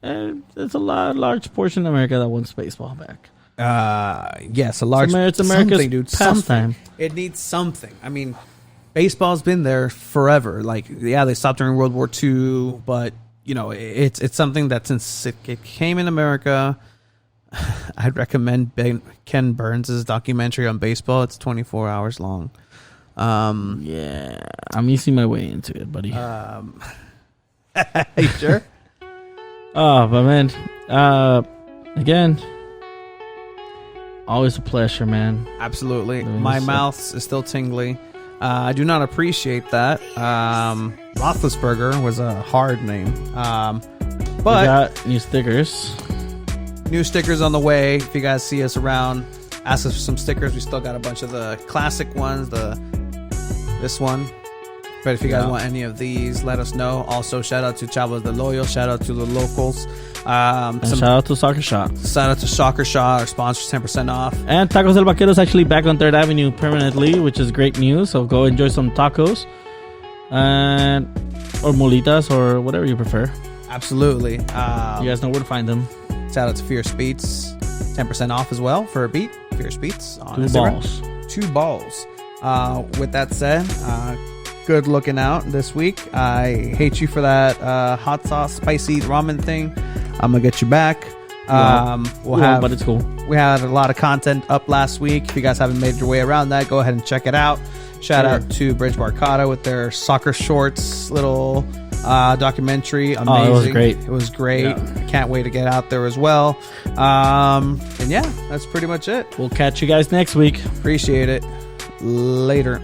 it's a large portion of America that wants baseball back. Yes, a large. It's America's pastime. It needs something. I mean, baseball's been there forever. Like, yeah, they stopped during World War II, but you know, it's something that since it came in America, I'd recommend Ken Burns' documentary on baseball. It's 24 hours long. Yeah, I'm easing my way into it, buddy. You sure? Oh, but man, again, always a pleasure, man. Absolutely. My mouth is still tingly. I do not appreciate that. Roethlisberger was a hard name. But we got new stickers. New stickers on the way. If you guys see us around, ask us for some stickers. We still got a bunch of the classic ones. This one. But if you guys want any of these, let us know. Also, shout out to Chavos de Loyal. Shout out to the locals. And shout out to Soccer Shot. Shout out to Soccer Shot. Our sponsors, 10% off. And Tacos El Vaquero is actually back on 3rd Avenue permanently, which is great news. So go enjoy some tacos. Or molitas or whatever you prefer. Absolutely. You guys know where to find them. Shout out to Fierce Beats. 10% off as well for a beat. Fierce Beats on 2 Instagram. balls. 2 balls. With that said, good looking out this week. I hate you for that hot sauce spicy ramen thing. I'm gonna get you back. But it's cool. We had a lot of content up last week. If you guys haven't made your way around that, go ahead and check it out. Shout out to Bridge Barcata with their soccer shorts little documentary. Amazing. Oh, it was great. It was great. Yeah. Can't wait to get out there as well. And yeah, that's pretty much it. We'll catch you guys next week. Appreciate it. Later.